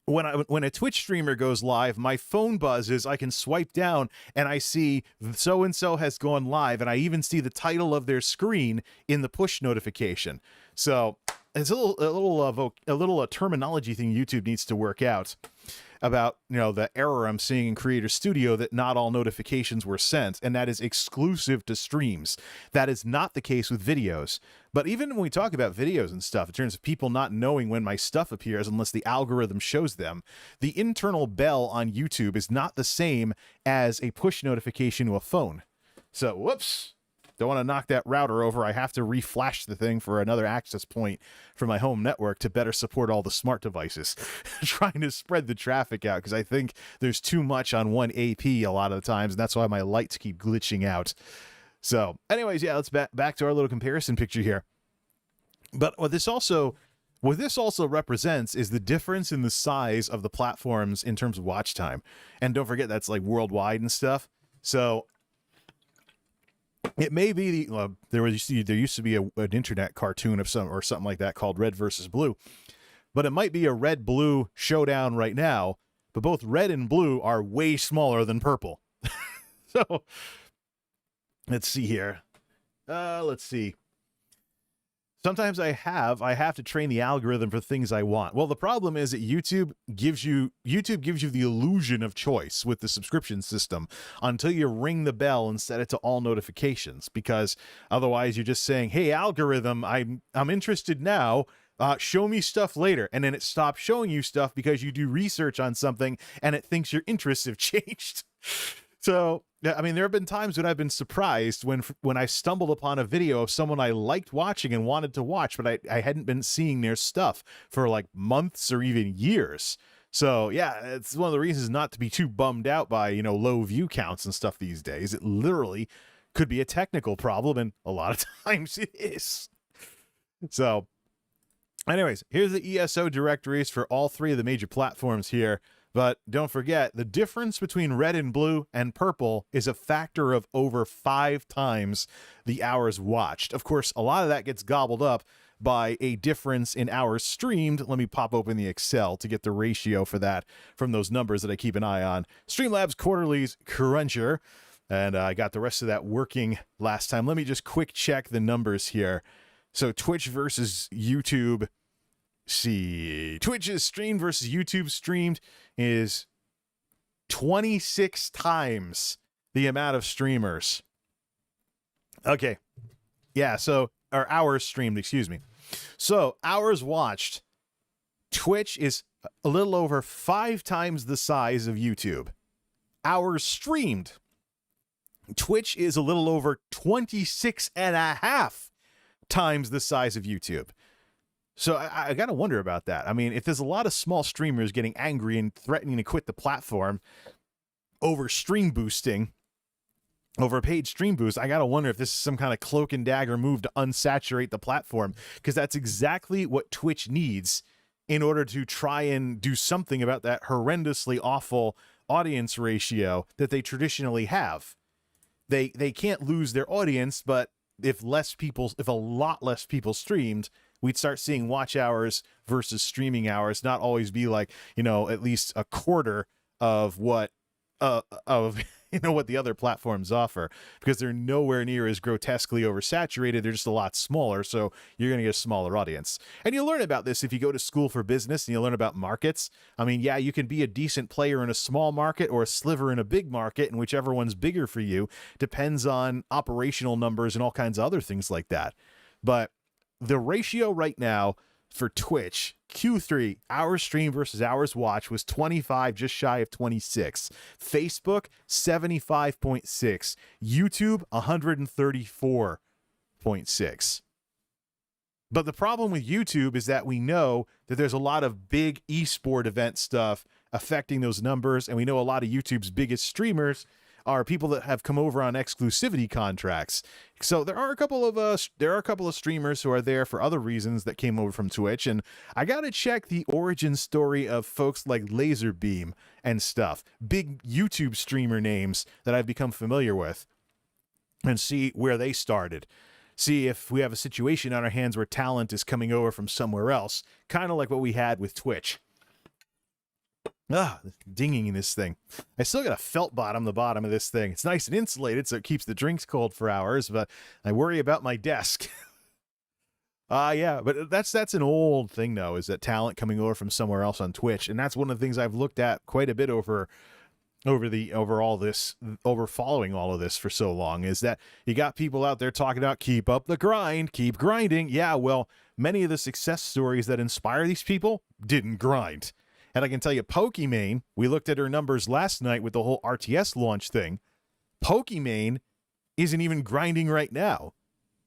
When a Twitch streamer goes live, my phone buzzes. I can swipe down and I see so and so has gone live, and I even see the title of their screen in the push notification. So it's a little terminology thing YouTube needs to work out about, the error I'm seeing in Creator Studio that not all notifications were sent, and that is exclusive to streams. That is not the case with videos. But even when we talk about videos and stuff, in terms of people not knowing when my stuff appears unless the algorithm shows them, the internal bell on YouTube is not the same as a push notification to a phone. So, whoops. Don't want to knock that router over. I have to reflash the thing for another access point for my home network to better support all the smart devices. Trying to spread the traffic out because I think there's too much on one AP a lot of the times, and that's why my lights keep glitching out. So anyways, yeah, let's back to our little comparison picture here. But what this also represents is the difference in the size of the platforms in terms of watch time. And don't forget, that's like worldwide and stuff. So it may be there used to be an internet cartoon of something like that called Red versus Blue, but it might be a red-blue showdown right now. But both red and blue are way smaller than purple. So let's see here. Let's see. Sometimes I have to train the algorithm for things I want. Well, the problem is that YouTube gives you the illusion of choice with the subscription system until you ring the bell and set it to all notifications, because otherwise you're just saying, "Hey, algorithm, I'm interested now. Show me stuff later," and then it stops showing you stuff because you do research on something and it thinks your interests have changed. So, I mean, there have been times when I've been surprised when I stumbled upon a video of someone I liked watching and wanted to watch, but I hadn't been seeing their stuff for like months or even years. So, yeah, it's one of the reasons not to be too bummed out by, low view counts and stuff these days. It literally could be a technical problem, and a lot of times it is. So, anyways, here's the ESO directories for all three of the major platforms here. But don't forget, the difference between red and blue and purple is a factor of over 5 times the hours watched. Of course, a lot of that gets gobbled up by a difference in hours streamed. Let me pop open the Excel to get the ratio for that from those numbers that I keep an eye on. Streamlabs Quarterly's Cruncher. And I got the rest of that working last time. Let me just quick check the numbers here. So Twitch versus YouTube. See, Twitch's streamed versus YouTube streamed is 26 times the amount of streamers. Okay. Yeah, so, or hours streamed, excuse me. So, hours watched, Twitch is a little over 5 times the size of YouTube. Hours streamed, Twitch is a little over 26.5 times the size of YouTube. So I got to wonder about that. I mean, if there's a lot of small streamers getting angry and threatening to quit the platform over stream boosting, over paid stream boost, I gotta wonder if this is some kind of cloak and dagger move to unsaturate the platform, because that's exactly what Twitch needs in order to try and do something about that horrendously awful audience ratio that they traditionally have. They can't lose their audience, but if a lot less people streamed, we'd start seeing watch hours versus streaming hours not always be like, at least a quarter of what what the other platforms offer, because they're nowhere near as grotesquely oversaturated. They're just a lot smaller, so you're going to get a smaller audience. And you'll learn about this if you go to school for business, and you'll learn about markets. I mean, yeah, you can be a decent player in a small market or a sliver in a big market, and whichever one's bigger for you depends on operational numbers and all kinds of other things like that. But the ratio right now for Twitch, Q3, hours stream versus hours watch, was 25, just shy of 26. Facebook, 75.6. YouTube, 134.6. But the problem with YouTube is that we know that there's a lot of big esport event stuff affecting those numbers, and we know a lot of YouTube's biggest streamers are people that have come over on exclusivity contracts. So there are a couple of streamers who are there for other reasons that came over from Twitch, and I gotta check the origin story of folks like Laserbeam and stuff, big YouTube streamer names that I've become familiar with, and see where they started. See if we have a situation on our hands where talent is coming over from somewhere else, kind of like what we had with Twitch. Dinging in this thing. I still got a felt bottom, the bottom of this thing. It's nice and insulated, so it keeps the drinks cold for hours, but I worry about my desk. Yeah, but that's an old thing, though, is that talent coming over from somewhere else on Twitch, and that's one of the things I've looked at quite a bit over following all of this for so long, is that you got people out there talking about keep up the grind, keep grinding. Yeah, well, many of the success stories that inspire these people didn't grind. And I can tell you, Pokimane, we looked at her numbers last night with the whole RTS launch thing. Pokimane isn't even grinding right now.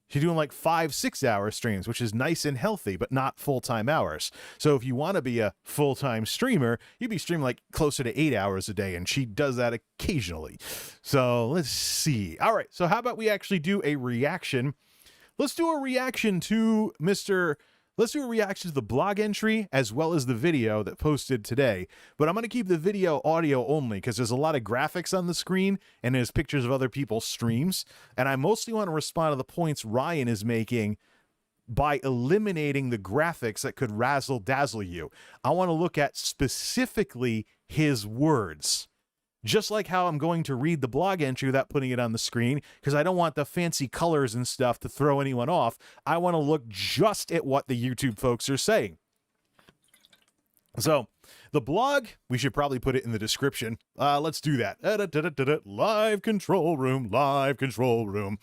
She's doing like 5-6 hour streams, which is nice and healthy, but not full-time hours. So if you want to be a full-time streamer, you'd be streaming like closer to 8 hours a day, and she does that occasionally. So let's see. All right, so how about we actually do a reaction? Let's do a reaction to the blog entry as well as the video that posted today. But I'm going to keep the video audio only because there's a lot of graphics on the screen and there's pictures of other people's streams. And I mostly want to respond to the points Ryan is making by eliminating the graphics that could razzle dazzle you. I want to look at specifically his words. Just like how I'm going to read the blog entry without putting it on the screen, because I don't want the fancy colors and stuff to throw anyone off. I want to look just at what the YouTube folks are saying. So the blog, we should probably put it in the description. Let's do that. Live control room, live control room.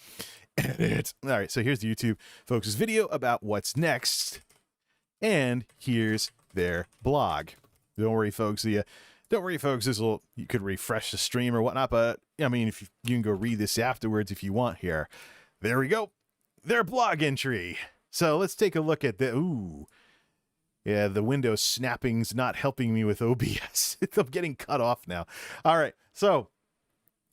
Edit. All right, so here's the YouTube folks' video about what's next. And here's their blog. Don't worry, folks. Don't worry, folks, you could refresh the stream or whatnot, but, I mean, if you can go read this afterwards if you want here. There we go. Their blog entry. So let's take a look at the Windows snapping's not helping me with OBS. I'm getting cut off now. All right, so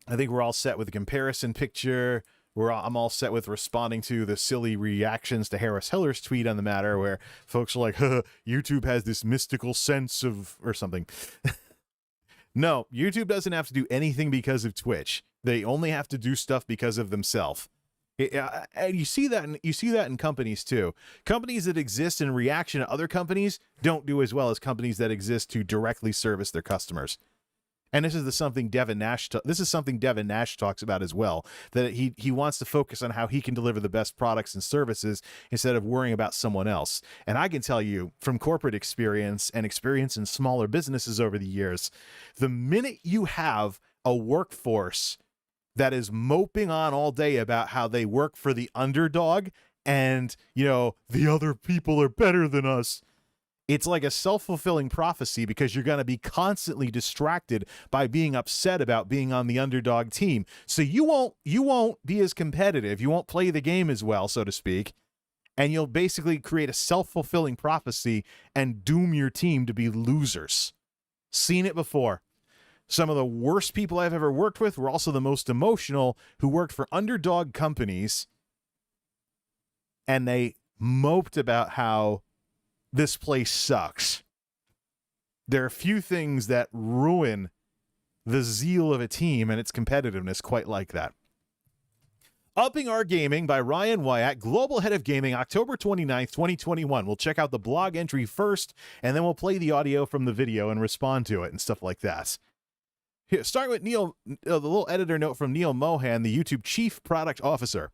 I think we're all set with the comparison picture. I'm all set with responding to the silly reactions to Harris Heller's tweet on the matter, where folks are like, YouTube has this mystical sense of, or something. No, YouTube doesn't have to do anything because of Twitch. They only have to do stuff because of themselves. And you see that in companies too. Companies that exist in reaction to other companies don't do as well as companies that exist to directly service their customers. And this is something Devin Nash talks about as well, that he wants to focus on how he can deliver the best products and services instead of worrying about someone else. And I can tell you from corporate experience and experience in smaller businesses over the years, the minute you have a workforce that is moping on all day about how they work for the underdog and, the other people are better than us, it's like a self-fulfilling prophecy, because you're going to be constantly distracted by being upset about being on the underdog team. So you won't be as competitive. You won't play the game as well, so to speak. And you'll basically create a self-fulfilling prophecy and doom your team to be losers. Seen it before. Some of the worst people I've ever worked with were also the most emotional, who worked for underdog companies, and they moped about how this place sucks. There are few things that ruin the zeal of a team and its competitiveness quite like that. Upping Our Gaming by Ryan Wyatt, Global Head of Gaming, October 29th, 2021. We'll check out the blog entry first, and then we'll play the audio from the video and respond to it and stuff like that. Here, starting with Neil, the little editor note from Neil Mohan, the YouTube Chief Product Officer.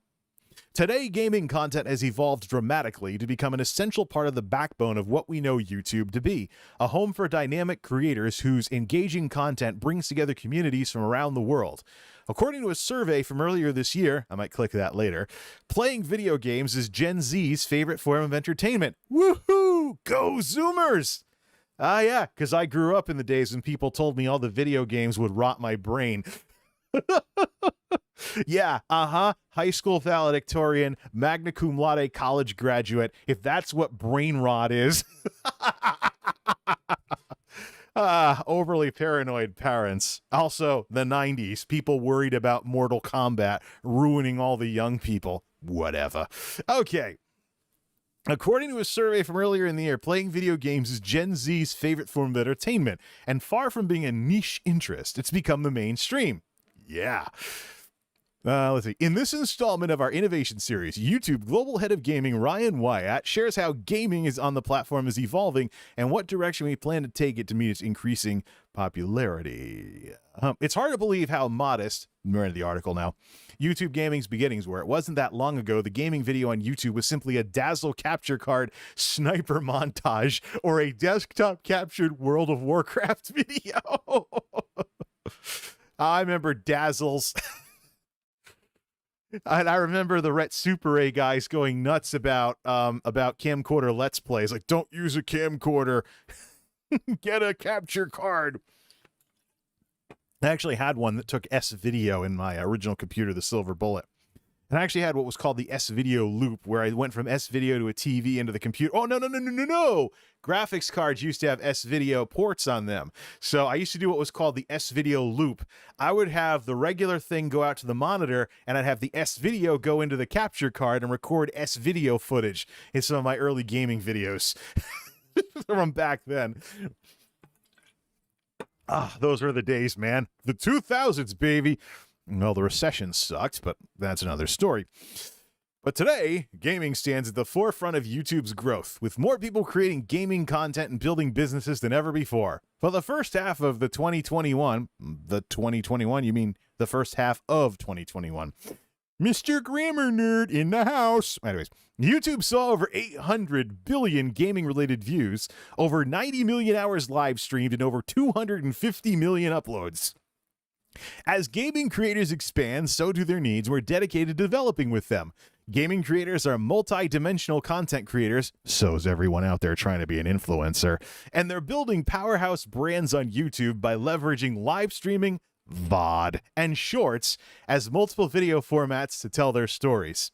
Today, gaming content has evolved dramatically to become an essential part of the backbone of what we know YouTube to be, a home for dynamic creators whose engaging content brings together communities from around the world. According to a survey from earlier this year, I might click that later, playing video games is Gen Z's favorite form of entertainment. Woohoo! Go Zoomers! Ah, yeah, because I grew up in the days when people told me all the video games would rot my brain. Yeah, high school valedictorian, magna cum laude college graduate, if that's what brain rot is. Overly paranoid parents. Also, the 90s, people worried about Mortal Kombat ruining all the young people. Whatever. Okay. According to a survey from earlier in the year, playing video games is Gen Z's favorite form of entertainment, and far from being a niche interest, it's become the mainstream. Yeah. Let's see. In this installment of our innovation series, YouTube Global Head of Gaming Ryan Wyatt shares how gaming is on the platform is evolving and what direction we plan to take it to meet its increasing popularity. It's hard to believe how modest, we're in the article now, YouTube gaming's beginnings were. It wasn't that long ago the gaming video on YouTube was simply a Dazzle capture card sniper montage or a desktop captured World of Warcraft video. I remember Dazzles. And I remember the Ret Super A guys going nuts about camcorder Let's Plays. Like, don't use a camcorder. Get a capture card. I actually had one that took S-Video in my original computer, the Silver Bullet. And I actually had what was called the S-Video loop, where I went from S-Video to a TV into the computer. Oh, no. Graphics cards used to have S-Video ports on them. So I used to do what was called the S-Video loop. I would have the regular thing go out to the monitor, and I'd have the S-Video go into the capture card and record S-Video footage in some of my early gaming videos from back then. Those were the days, man. The 2000s, baby. Well, the recession sucked, but that's another story. But today, gaming stands at the forefront of YouTube's growth, with more people creating gaming content and building businesses than ever before. For the first half of the 2021, you mean the first half of 2021. Mr. Grammar Nerd in the house. Anyways, YouTube saw over 800 billion gaming-related views, over 90 million hours live streamed, and over 250 million uploads. As gaming creators expand, so do their needs. We're dedicated to developing with them. Gaming creators are multi-dimensional content creators, so is everyone out there trying to be an influencer, and they're building powerhouse brands on YouTube by leveraging live streaming, VOD, and shorts as multiple video formats to tell their stories.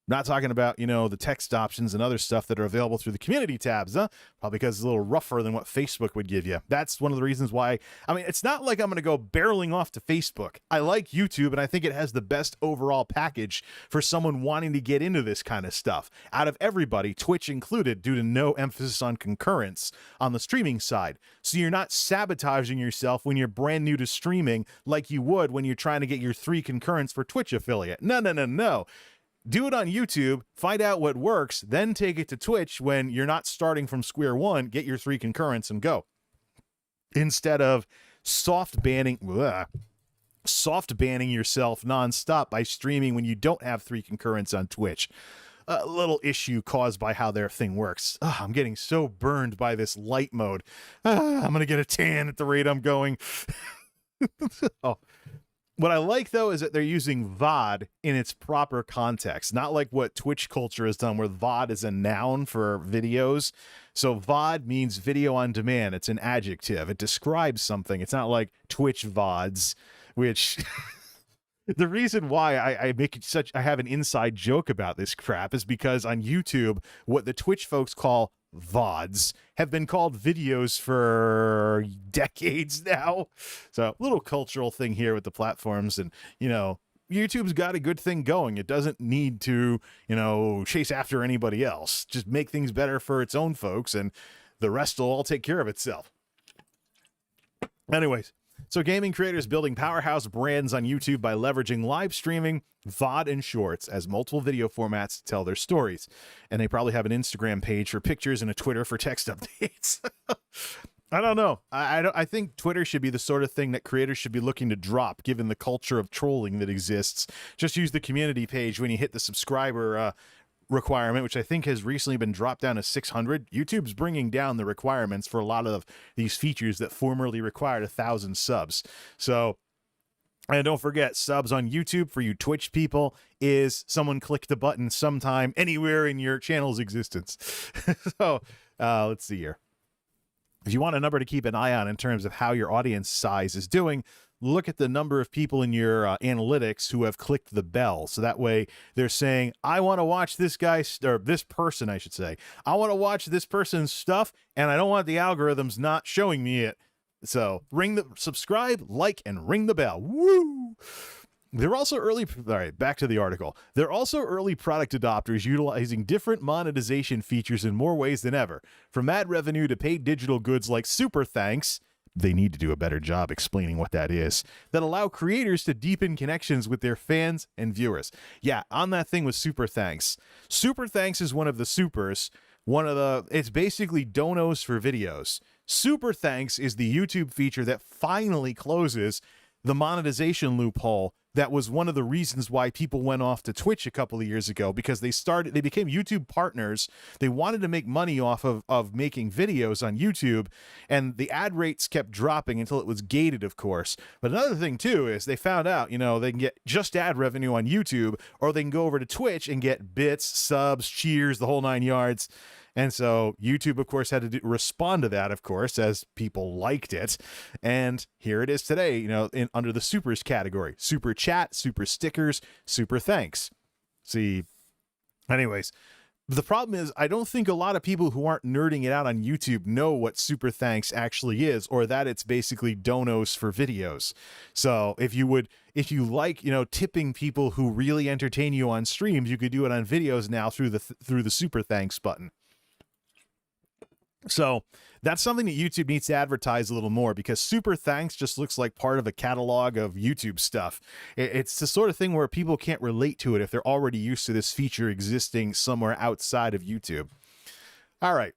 Not talking about, the text options and other stuff that are available through the community tabs, huh? Probably because it's a little rougher than what Facebook would give you. That's one of the reasons why, it's not like I'm going to go barreling off to Facebook. I like YouTube, and I think it has the best overall package for someone wanting to get into this kind of stuff. Out of everybody, Twitch included, due to no emphasis on concurrence on the streaming side. So you're not sabotaging yourself when you're brand new to streaming like you would when you're trying to get your 3 concurrence for Twitch affiliate. No. Do it on YouTube, find out what works, then take it to Twitch when you're not starting from square one, get your 3 concurrents and go. Instead of soft banning yourself nonstop by streaming when you don't have 3 concurrents on Twitch. A little issue caused by how their thing works. I'm getting so burned by this light mode. I'm going to get a tan at the rate I'm going. What I like, though, is that they're using VOD in its proper context, not like what Twitch culture has done, where VOD is a noun for videos. So VOD means video on demand. It's an adjective. It describes something. It's not like Twitch VODs, which the reason why I make it I have an inside joke about this crap is because on YouTube, what the Twitch folks call VODs have been called videos for decades now. So a little cultural thing here with the platforms. And, YouTube's got a good thing going. It doesn't need to, chase after anybody else. Just make things better for its own folks, and the rest will all take care of itself. Anyways, so gaming creators building powerhouse brands on YouTube by leveraging live streaming, VOD, and shorts as multiple video formats to tell their stories. And they probably have an Instagram page for pictures and a Twitter for text updates. I don't know. I think Twitter should be the sort of thing that creators should be looking to drop, given the culture of trolling that exists. Just use the community page when you hit the subscriber requirement, which I think has recently been dropped down to 600. YouTube's bringing down the requirements for a lot of these features that formerly required 1,000 subs. So, and don't forget, subs on YouTube for you Twitch people is someone clicked a button sometime anywhere in your channel's existence. So, let's see here. If you want a number to keep an eye on in terms of how your audience size is doing, look at the number of people in your analytics who have clicked the bell. So that way they're saying, I want to watch this guy, or this person, I should say. I want to watch this person's stuff, and I don't want the algorithms not showing me it. So subscribe, like, and ring the bell. Woo! They're also all right, back to the article. They're also early product adopters utilizing different monetization features in more ways than ever. From ad revenue to paid digital goods like Super Thanks, they need to do a better job explaining what that is, that allow creators to deepen connections with their fans and viewers. Yeah, on that thing with Super Thanks. Super Thanks is one of the supers. It's basically donos for videos. Super Thanks is the YouTube feature that finally closes the monetization loophole. That was one of the reasons why people went off to Twitch a couple of years ago, because they became YouTube partners. They wanted to make money off of making videos on YouTube, and the ad rates kept dropping until it was gated, of course. But another thing too is they found out, they can get just ad revenue on YouTube, or they can go over to Twitch and get bits, subs, cheers, the whole 9 yards. And so YouTube, of course, had to respond to that, of course, as people liked it. And here it is today, under the supers category: super chat, super stickers, super thanks. See, anyways, the problem is I don't think a lot of people who aren't nerding it out on YouTube know what super thanks actually is, or that it's basically donos for videos. So if you like, tipping people who really entertain you on streams, you could do it on videos now through the super thanks button. So that's something that YouTube needs to advertise a little more, because Super Thanks just looks like part of a catalog of YouTube stuff. It's the sort of thing where people can't relate to it if they're already used to this feature existing somewhere outside of YouTube. All right.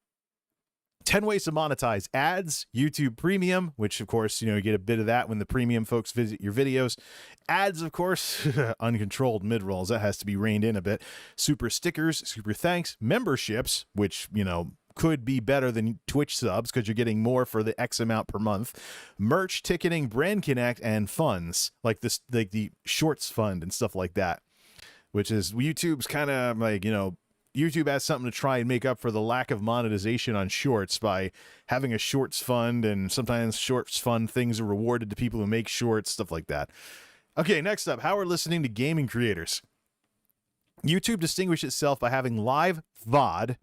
10 ways to monetize ads, YouTube Premium, which of course, you get a bit of that when the premium folks visit your videos. Ads, of course, uncontrolled mid-rolls. That has to be reined in a bit. Super stickers, super thanks, memberships, which, could be better than Twitch subs because you're getting more for the X amount per month. Merch, ticketing, brand connect, and funds like the shorts fund and stuff like that, which is YouTube's kind of like, YouTube has something to try and make up for the lack of monetization on shorts by having a shorts fund, and sometimes shorts fund things are rewarded to people who make shorts, stuff like that. Okay, next up, how we're listening to gaming creators. YouTube distinguished itself by having live VOD,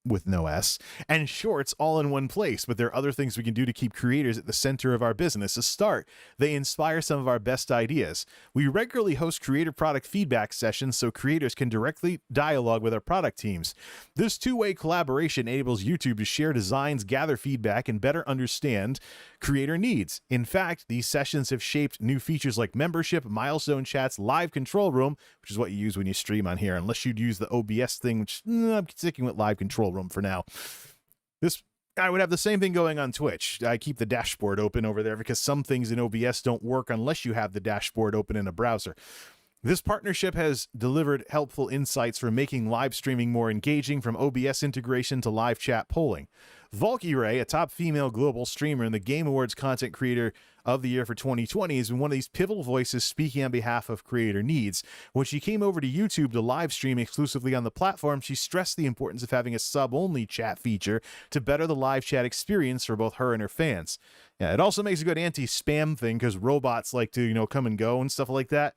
with no S, and shorts all in one place, but there are other things we can do to keep creators at the center of our business. To start, they inspire some of our best ideas. We regularly host creator product feedback sessions so creators can directly dialogue with our product teams. This two-way collaboration enables YouTube to share designs, gather feedback, and better understand creator needs. In fact, these sessions have shaped new features like membership, milestone chats, live control room, which is what you use when you stream on here, unless you'd use the OBS thing, which I'm sticking with live control room for now. I would have the same thing going on Twitch. I keep the dashboard open over there because some things in OBS don't work unless you have the dashboard open in a browser. This partnership has delivered helpful insights for making live streaming more engaging, from OBS integration to live chat polling. Valkyrae, a top female global streamer and the Game Awards Content Creator of the Year for 2020, has been one of these pivotal voices speaking on behalf of creator needs. When she came over to YouTube to live stream exclusively on the platform, she stressed the importance of having a sub-only chat feature to better the live chat experience for both her and her fans. Yeah, it also makes a good anti-spam thing because robots like to, come and go and stuff like that.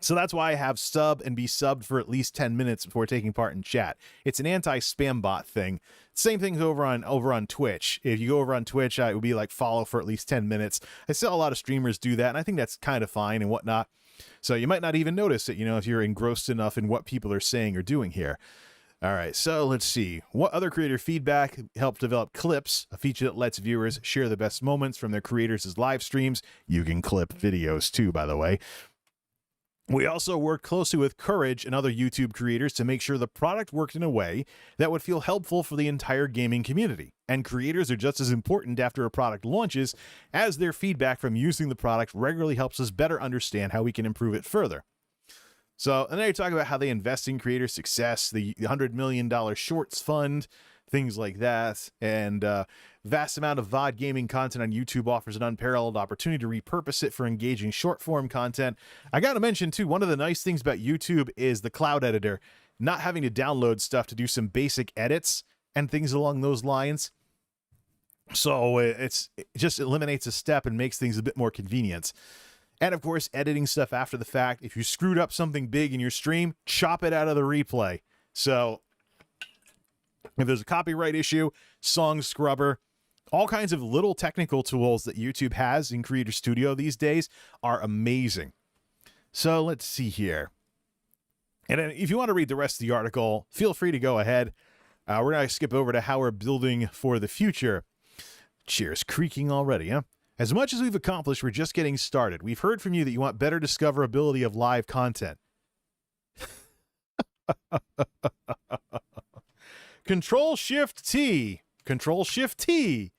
So that's why I have sub and be subbed for at least 10 minutes before taking part in chat. It's an anti-spam bot thing. Same thing's over on Twitch. If you go over on Twitch, it would be like follow for at least 10 minutes. I saw a lot of streamers do that, and I think that's kind of fine and whatnot. So you might not even notice it, if you're engrossed enough in what people are saying or doing here. All right, so let's see. What other creator feedback helped develop Clips, a feature that lets viewers share the best moments from their creators' live streams. You can clip videos too, by the way. We also worked closely with Courage and other YouTube creators to make sure the product worked in a way that would feel helpful for the entire gaming community. And creators are just as important after a product launches, as their feedback from using the product regularly helps us better understand how we can improve it further. So, and then you talk about how they invest in creator success, the $100 million Shorts Fund, things like that, and vast amount of VOD gaming content on YouTube offers an unparalleled opportunity to repurpose it for engaging short-form content. I got to mention, too, one of the nice things about YouTube is the cloud editor, not having to download stuff to do some basic edits and things along those lines. So it just eliminates a step and makes things a bit more convenient. And, of course, editing stuff after the fact. If you screwed up something big in your stream, chop it out of the replay. So if there's a copyright issue, song scrubber, all kinds of little technical tools that YouTube has in Creator Studio these days are amazing. So let's see here. And if you want to read the rest of the article, feel free to go ahead. We're going to skip over to how we're building for the future. Cheers, creaking already, huh? As much as we've accomplished, we're just getting started. We've heard from you that you want better discoverability of live content. Control-Shift-T. Control-Shift-T.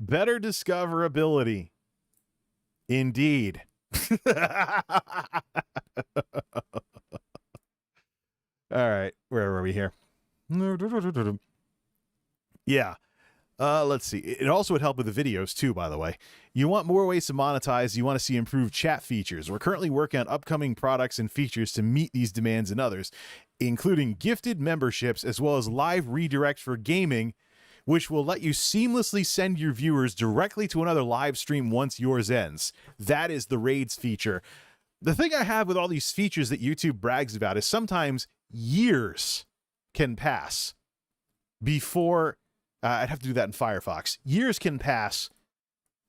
Better discoverability. Indeed. All right, where were we here? Yeah. Let's see. It also would help with the videos too, by the way. You want more ways to monetize. You want to see improved chat features. We're currently working on upcoming products and features to meet these demands and others, including gifted memberships as well as live redirect for gaming, which will let you seamlessly send your viewers directly to another live stream once yours ends. That is the raids feature. The thing I have with all these features that YouTube brags about is sometimes years can pass before I'd have to do that in Firefox. Years can pass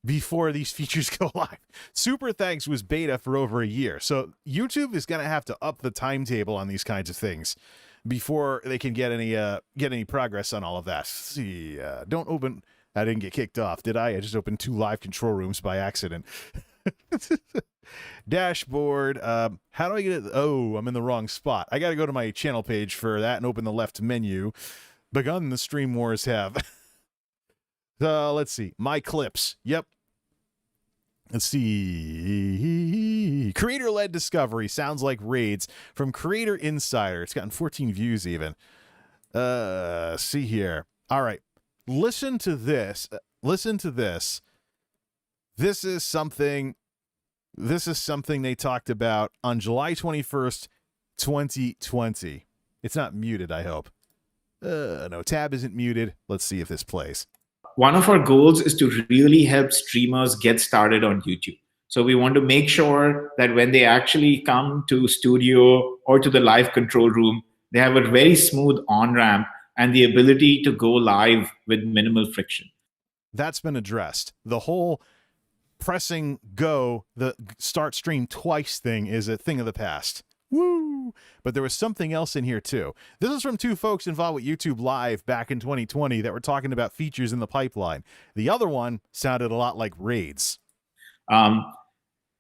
before these features go live. Super Thanks was beta for over a year. So YouTube is going to have to up the timetable on these kinds of things before they can get any progress on all of that. Let's see, don't open. I didn't get kicked off, did I? I just opened 2 live control rooms by accident. Dashboard. How do I get it? Oh, I'm in the wrong spot. I got to go to my channel page for that and open the left menu. Begun the stream wars have. Let's see. My clips. Yep. Let's see. Creator-led discovery. Sounds like raids from Creator Insider. It's gotten 14 views even. See here. All right. Listen to this. Listen to this. This is something they talked about on July 21st, 2020. It's not muted, I hope. No, tab isn't muted. Let's see if this plays. One of our goals is to really help streamers get started on YouTube. So we want to make sure that when they actually come to studio or to the live control room, they have a very smooth on-ramp and the ability to go live with minimal friction. That's been addressed. The whole pressing go, the start stream twice thing is a thing of the past. Woo! But there was something else in here too. This is from 2 folks involved with YouTube Live back in 2020 that were talking about features in the pipeline. The other one sounded a lot like raids. Then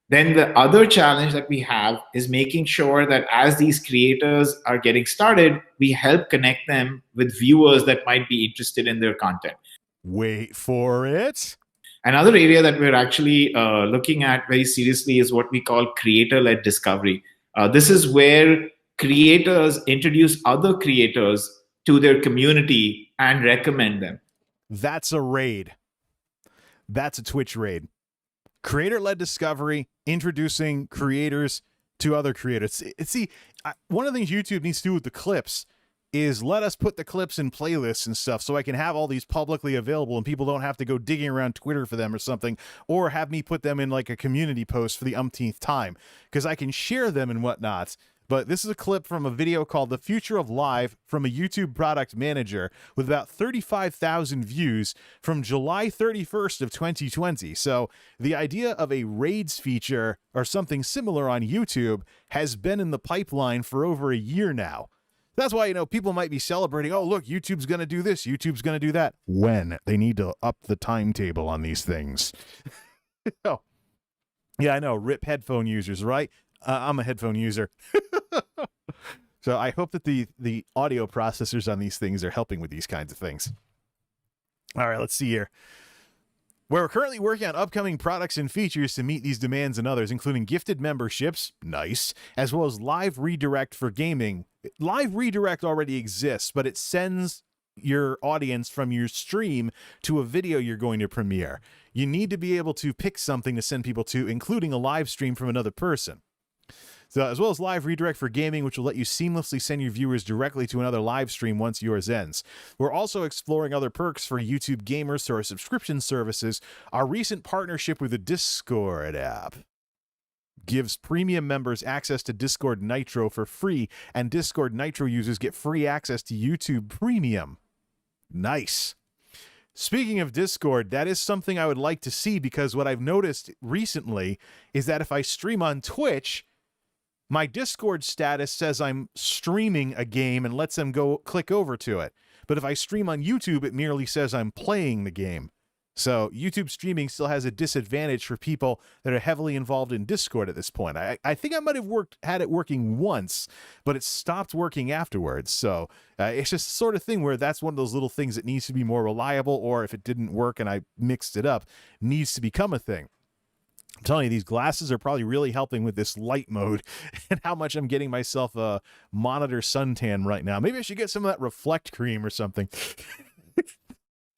the other challenge that we have is making sure that as these creators are getting started, we help connect them with viewers that might be interested in their content. Wait for it. Another area that we're actually looking at very seriously is what we call creator-led discovery. This is where creators introduce other creators to their community and recommend them. That's a raid. That's a Twitch raid. Creator-led discovery, introducing creators to other creators. See, one of the things YouTube needs to do with the clips is let us put the clips in playlists and stuff so I can have all these publicly available and people don't have to go digging around Twitter for them or something, or have me put them in like a community post for the umpteenth time, because I can share them and whatnot. But this is a clip from a video called The Future of Live from a YouTube product manager with about 35,000 views from July 31st of 2020. So the idea of a raids feature or something similar on YouTube has been in the pipeline for over a year now. That's why, people might be celebrating, oh, look, YouTube's going to do this, YouTube's going to do that. When? They need to up the timetable on these things. Oh. Yeah, I know. Rip headphone users, right? I'm a headphone user. So I hope that the audio processors on these things are helping with these kinds of things. All right, let's see here. We're currently working on upcoming products and features to meet these demands and others, including gifted memberships, nice, as well as live redirect for gaming. Live redirect already exists, but it sends your audience from your stream to a video you're going to premiere. You need to be able to pick something to send people to, including a live stream from another person. So, as well as live redirect for gaming, which will let you seamlessly send your viewers directly to another live stream once yours ends. We're also exploring other perks for YouTube gamers through our subscription services. Our recent partnership with the Discord app gives premium members access to Discord Nitro for free, and Discord Nitro users get free access to YouTube Premium. Nice. Speaking of Discord, that is something I would like to see, because what I've noticed recently is that if I stream on Twitch, my Discord status says I'm streaming a game and lets them go click over to it. But if I stream on YouTube, it merely says I'm playing the game. So YouTube streaming still has a disadvantage for people that are heavily involved in Discord at this point. I think I might have had it working once, but it stopped working afterwards. So it's just the sort of thing where that's one of those little things that needs to be more reliable, or if it didn't work and I mixed it up, needs to become a thing. I'm telling you, these glasses are probably really helping with this light mode and how much I'm getting myself a monitor suntan right now. Maybe I should get some of that reflect cream or something.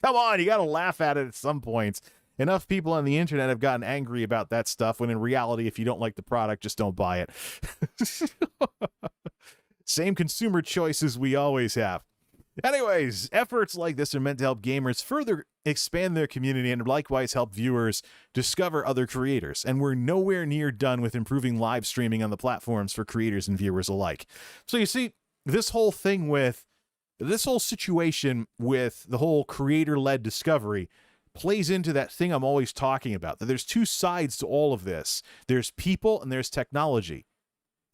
Come on, you got to laugh at it at some points. Enough people on the internet have gotten angry about that stuff, when in reality, if you don't like the product, just don't buy it. Same consumer choices we always have. Anyways, efforts like this are meant to help gamers further expand their community and likewise help viewers discover other creators. And we're nowhere near done with improving live streaming on the platforms for creators and viewers alike. So you see, this whole situation with the whole creator-led discovery plays into that thing I'm always talking about, that there's two sides to all of this. There's people and there's technology.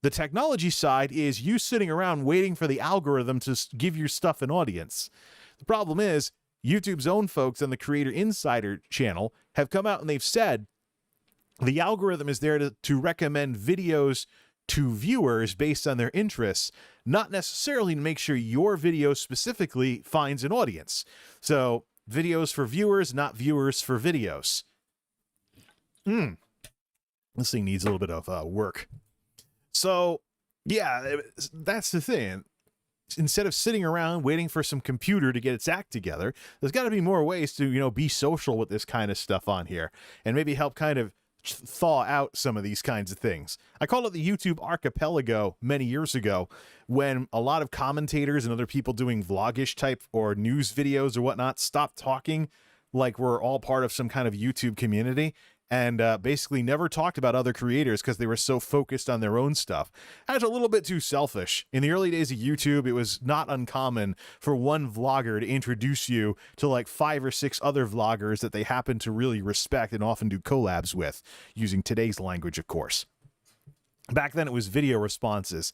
The technology side is you sitting around waiting for the algorithm to give your stuff an audience. The problem is YouTube's own folks on the Creator Insider channel have come out and they've said the algorithm is there to recommend videos to viewers based on their interests, not necessarily to make sure your video specifically finds an audience. So videos for viewers, not viewers for videos. This thing needs a little bit of work. So, yeah, that's the thing. Instead of sitting around waiting for some computer to get its act together, there's got to be more ways to, be social with this kind of stuff on here and maybe help kind of thaw out some of these kinds of things. I called it the YouTube archipelago many years ago, when a lot of commentators and other people doing vlogish type or news videos or whatnot stopped talking like we're all part of some kind of YouTube community, and basically never talked about other creators because they were so focused on their own stuff. That's a little bit too selfish. In the early days of YouTube, it was not uncommon for one vlogger to introduce you to like 5 or 6 other vloggers that they happen to really respect and often do collabs with, using today's language, of course. Back then, it was video responses.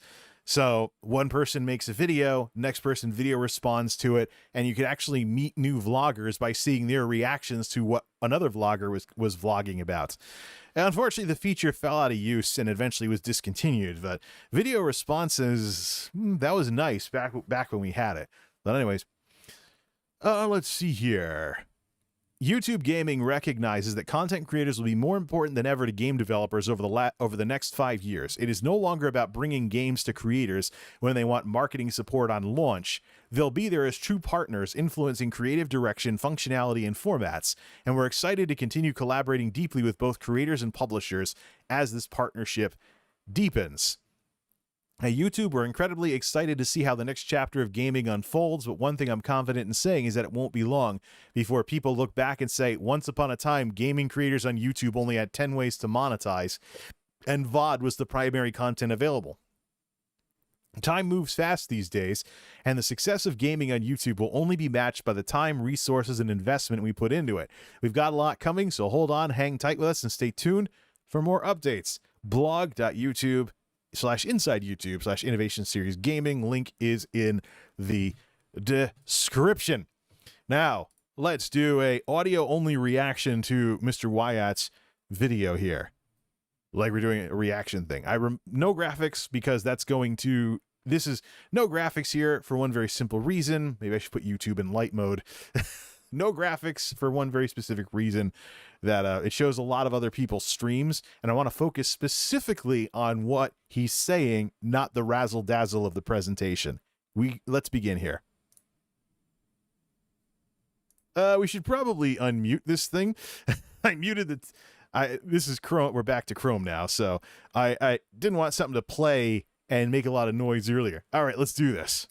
So one person makes a video, next person video responds to it, and you could actually meet new vloggers by seeing their reactions to what another vlogger was vlogging about. And unfortunately, the feature fell out of use and eventually was discontinued, but video responses, that was nice back when we had it. But anyways, let's see here. YouTube Gaming recognizes that content creators will be more important than ever to game developers over the next 5 years. It is no longer about bringing games to creators when they want marketing support on launch. They'll be there as true partners, influencing creative direction, functionality, and formats. And we're excited to continue collaborating deeply with both creators and publishers as this partnership deepens. At YouTube, we're incredibly excited to see how the next chapter of gaming unfolds, but one thing I'm confident in saying is that it won't be long before people look back and say, once upon a time, gaming creators on YouTube only had 10 ways to monetize, and VOD was the primary content available. Time moves fast these days, and the success of gaming on YouTube will only be matched by the time, resources, and investment we put into it. We've got a lot coming, so hold on, hang tight with us, and stay tuned for more updates. blog.youtube/inside YouTube/innovation series gaming. Link is in the description. Now, let's do a audio only reaction to Mr. Wyatt's video here. Like we're doing a reaction thing. No graphics because this is no graphics here for one very simple reason. Maybe I should put YouTube in light mode. No graphics for one very specific reason, that it shows a lot of other people's streams, and I want to focus specifically on what he's saying, not the razzle dazzle of the presentation. Let's begin here. We should probably unmute this thing. I muted this is Chrome. We're back to Chrome now, so I didn't want something to play and make a lot of noise earlier. All right, let's do this.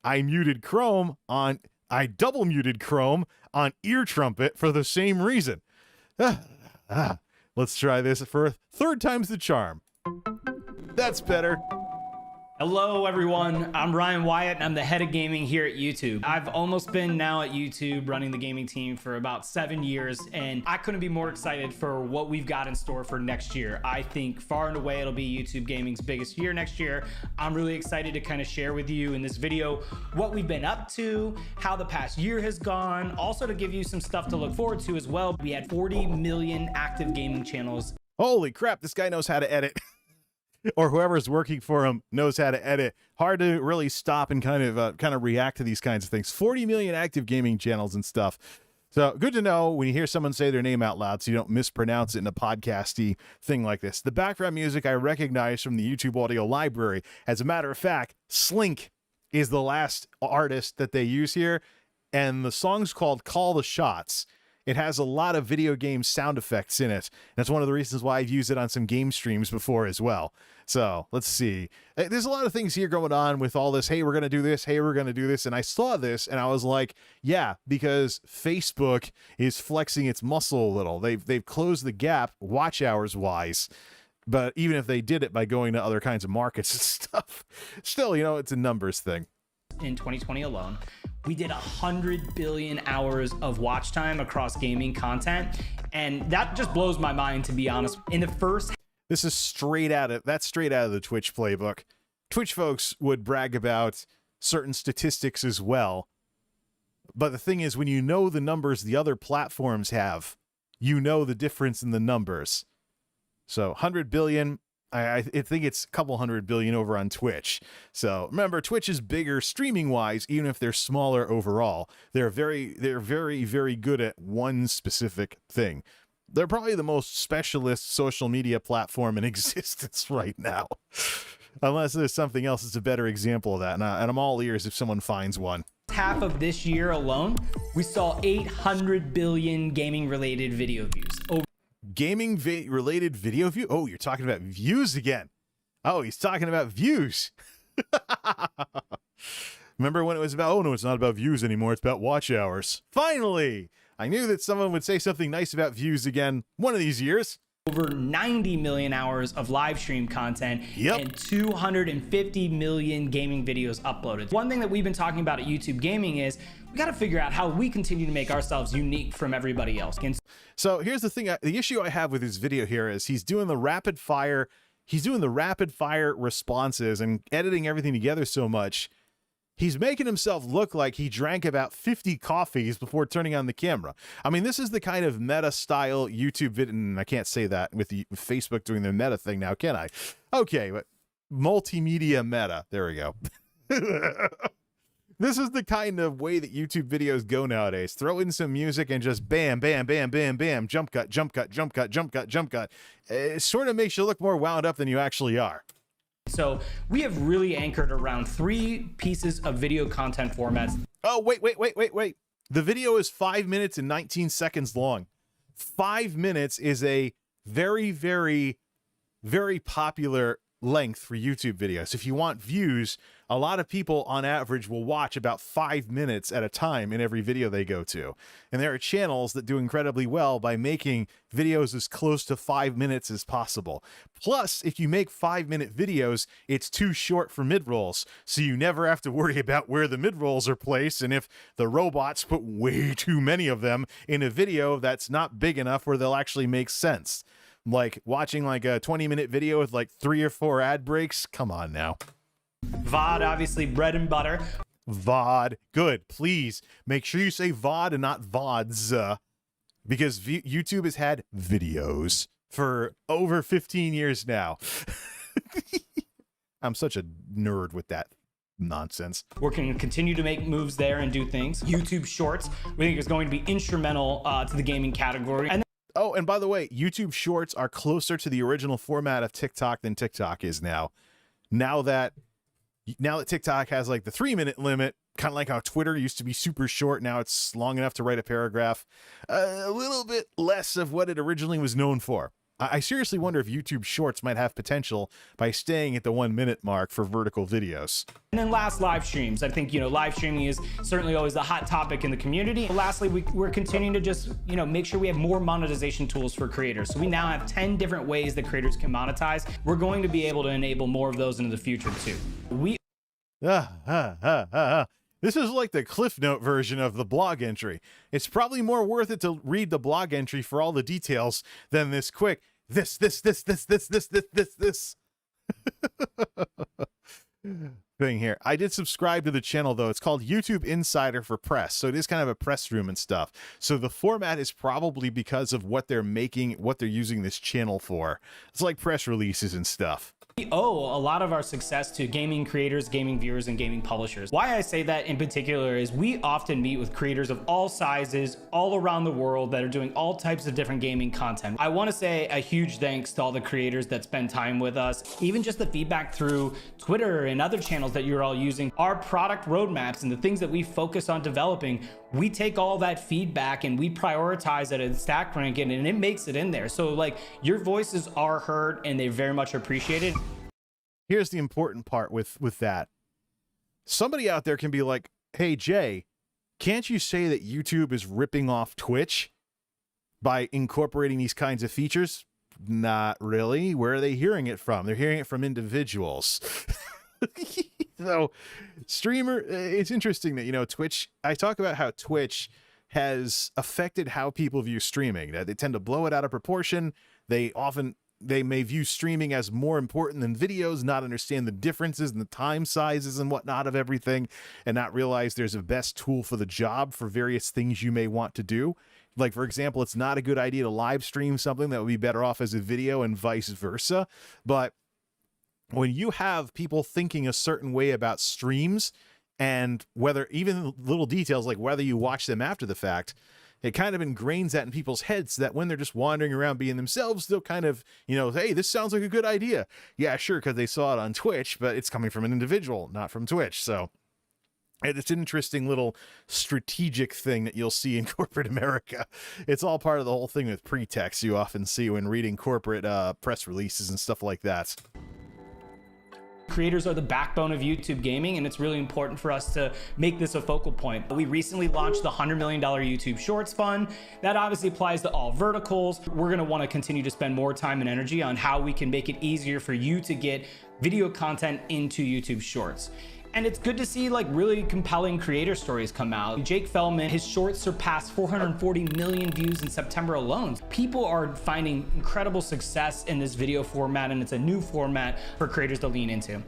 I muted Chrome on. I double muted Chrome on Ear Trumpet for the same reason. Let's try this for a third time's the charm. That's better. Hello everyone, I'm Ryan Wyatt and I'm the head of gaming here at YouTube. I've almost been now at YouTube running the gaming team for about 7 years, and I couldn't be more excited for what we've got in store for next year. I think far and away it'll be YouTube gaming's biggest year next year. I'm really excited to kind of share with you in this video what we've been up to, how the past year has gone, also to give you some stuff to look forward to as well. We had 40 million active gaming channels. Holy crap, this guy knows how to edit. Or whoever's working for him knows how to edit. Hard to really stop and kind of react to these kinds of things. 40 million active gaming channels and stuff. So good to know when you hear someone say their name out loud so you don't mispronounce it in a podcasty thing like this. The background music I recognize from the YouTube audio library. As a matter of fact, Slink is the last artist that they use here, and the song's called Call the Shots. It has a lot of video game sound effects in it. That's one of the reasons why I've used it on some game streams before as well. So let's see. There's a lot of things here going on with all this. Hey, we're going to do this. Hey, we're going to do this. And I saw this and I was like, yeah, because Facebook is flexing its muscle a little. They've closed the gap watch hours wise. But even if they did it by going to other kinds of markets and stuff, still, it's a numbers thing. In 2020 alone, we did 100 billion hours of watch time across gaming content, and that just blows my mind, to be honest. In the first, this is straight out of the Twitch playbook. Twitch folks would brag about certain statistics as well, but the thing is, when you know the numbers the other platforms have, you know the difference in the numbers. So 100 billion. I think it's a couple 100 billion over on Twitch. So remember, Twitch is bigger streaming wise, even if they're smaller overall. They're very, very good at one specific thing. They're probably the most specialist social media platform in existence right now. Unless there's something else that's a better example of that. And I'm all ears if someone finds one. Half of this year alone, we saw 800 billion gaming related video views. Gaming related video view. Oh, you're talking about views again. Oh, he's talking about views. Remember when it was about, oh no, it's not about views anymore. It's about watch hours. Finally, I knew that someone would say something nice about views again one of these years. Over 90 million hours of live stream content, yep, and 250 million gaming videos uploaded. One thing that we've been talking about at YouTube Gaming is we got to figure out how we continue to make ourselves unique from everybody else. So here's the thing. The issue I have with his video here is he's doing the rapid fire responses and editing everything together so much. He's making himself look like he drank about 50 coffees before turning on the camera. I mean, this is the kind of meta style YouTube video. And I can't say that with Facebook doing their meta thing now, can I? Okay, but multimedia meta. There we go. This is the kind of way that YouTube videos go nowadays. Throw in some music and just bam, bam, bam, bam, bam, jump cut, jump cut, jump cut, jump cut, jump cut. It sort of makes you look more wound up than you actually are. So we have really anchored around 3 pieces of video content formats. Oh, wait. The video is 5 minutes and 19 seconds long. 5 minutes is a very, very very popular length for YouTube videos. If you want views, a lot of people on average will watch about 5 minutes at a time in every video they go to. And there are channels that do incredibly well by making videos as close to 5 minutes as possible. Plus, if you make 5-minute videos, it's too short for mid-rolls, so you never have to worry about where the mid-rolls are placed and if the robots put way too many of them in a video that's not big enough where they'll actually make sense. Like watching like a 20-minute video with like 3 or 4 ad breaks. Come on now. VOD, obviously bread and butter. VOD. Good. Please make sure you say VOD and not VODs, because YouTube has had videos for over 15 years now. I'm such a nerd with that nonsense. We're going to continue to make moves there and do things. YouTube Shorts, we think is going to be instrumental to the gaming category. And oh, and by the way, YouTube Shorts are closer to the original format of TikTok than TikTok is now. Now that TikTok has like the 3-minute limit, kind of like how Twitter used to be super short, now it's long enough to write a paragraph. A little bit less of what it originally was known for. I seriously wonder if YouTube Shorts might have potential by staying at the 1-minute mark for vertical videos. And then last, live streams. I think, live streaming is certainly always a hot topic in the community. Lastly, we're continuing to just, make sure we have more monetization tools for creators. So we now have 10 different ways that creators can monetize. We're going to be able to enable more of those into the future too. This is like the Cliff Note version of the blog entry. It's probably more worth it to read the blog entry for all the details than this quick this thing here. I did subscribe to the channel though. It's called YouTube Insider for Press. So it is kind of a press room and stuff. So the format is probably because of what they're making, what they're using this channel for. It's like press releases and stuff. We owe a lot of our success to gaming creators, gaming viewers, and gaming publishers. Why I say that in particular is we often meet with creators of all sizes, all around the world that are doing all types of different gaming content. I want to say a huge thanks to all the creators that spend time with us, even just the feedback through Twitter and other channels that you're all using, our product roadmaps and the things that we focus on developing. We take all that feedback and we prioritize it in stack ranking, and it makes it in there. So like, your voices are heard and they're very much appreciated. Here's the important part with that. Somebody out there can be like, hey, Jay, can't you say that YouTube is ripping off Twitch by incorporating these kinds of features? Not really. Where are they hearing it from? They're hearing it from individuals. So it's interesting that, Twitch, I talk about how Twitch has affected how people view streaming. That they tend to blow it out of proportion. They may view streaming as more important than videos, not understand the differences and the time sizes and whatnot of everything, and not realize there's a best tool for the job for various things you may want to do. Like, for example, it's not a good idea to live stream something that would be better off as a video and vice versa. But when you have people thinking a certain way about streams, and whether even little details like whether you watch them after the fact, it kind of ingrains that in people's heads so that when they're just wandering around being themselves, they'll kind of, hey, this sounds like a good idea. Yeah, sure, because they saw it on Twitch, but it's coming from an individual, not from Twitch. So it's an interesting little strategic thing that you'll see in corporate America. It's all part of the whole thing with pretext you often see when reading corporate press releases and stuff like that. Creators are the backbone of YouTube gaming, and it's really important for us to make this a focal point. We recently launched the $100 million YouTube Shorts Fund. That obviously applies to all verticals. We're going to want to continue to spend more time and energy on how we can make it easier for you to get video content into YouTube Shorts. And it's good to see like really compelling creator stories come out. Jake Feldman, his shorts surpassed 440 million views in September alone. People are finding incredible success in this video format, and it's a new format for creators to lean into.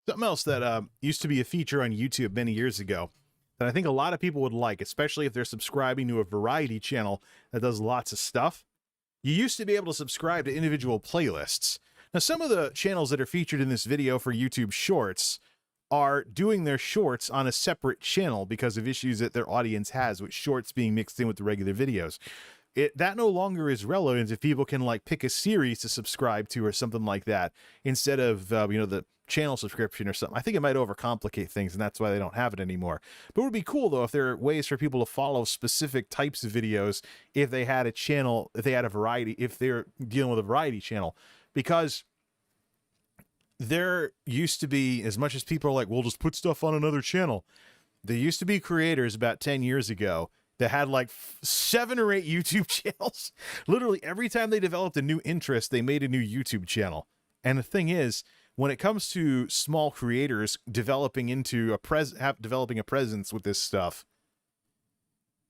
Something else that used to be a feature on YouTube many years ago that I think a lot of people would like, especially if they're subscribing to a variety channel that does lots of stuff. You used to be able to subscribe to individual playlists. Now, some of the channels that are featured in this video for YouTube Shorts are doing their shorts on a separate channel because of issues that their audience has with shorts being mixed in with the regular videos. That no longer is relevant if people can like pick a series to subscribe to or something like that instead of the channel subscription or something. I think it might overcomplicate things, and that's why they don't have it anymore. But it would be cool though if there are ways for people to follow specific types of videos if they had a channel, if they had a variety, if they're dealing with a variety channel. because there used to be, as much as people are like, we'll just put stuff on another channel, there used to be creators about 10 years ago that had like 7 or 8 YouTube channels. Literally every time they developed a new interest, they made a new YouTube channel. And the thing is, when it comes to small creators developing into developing a presence with this stuff,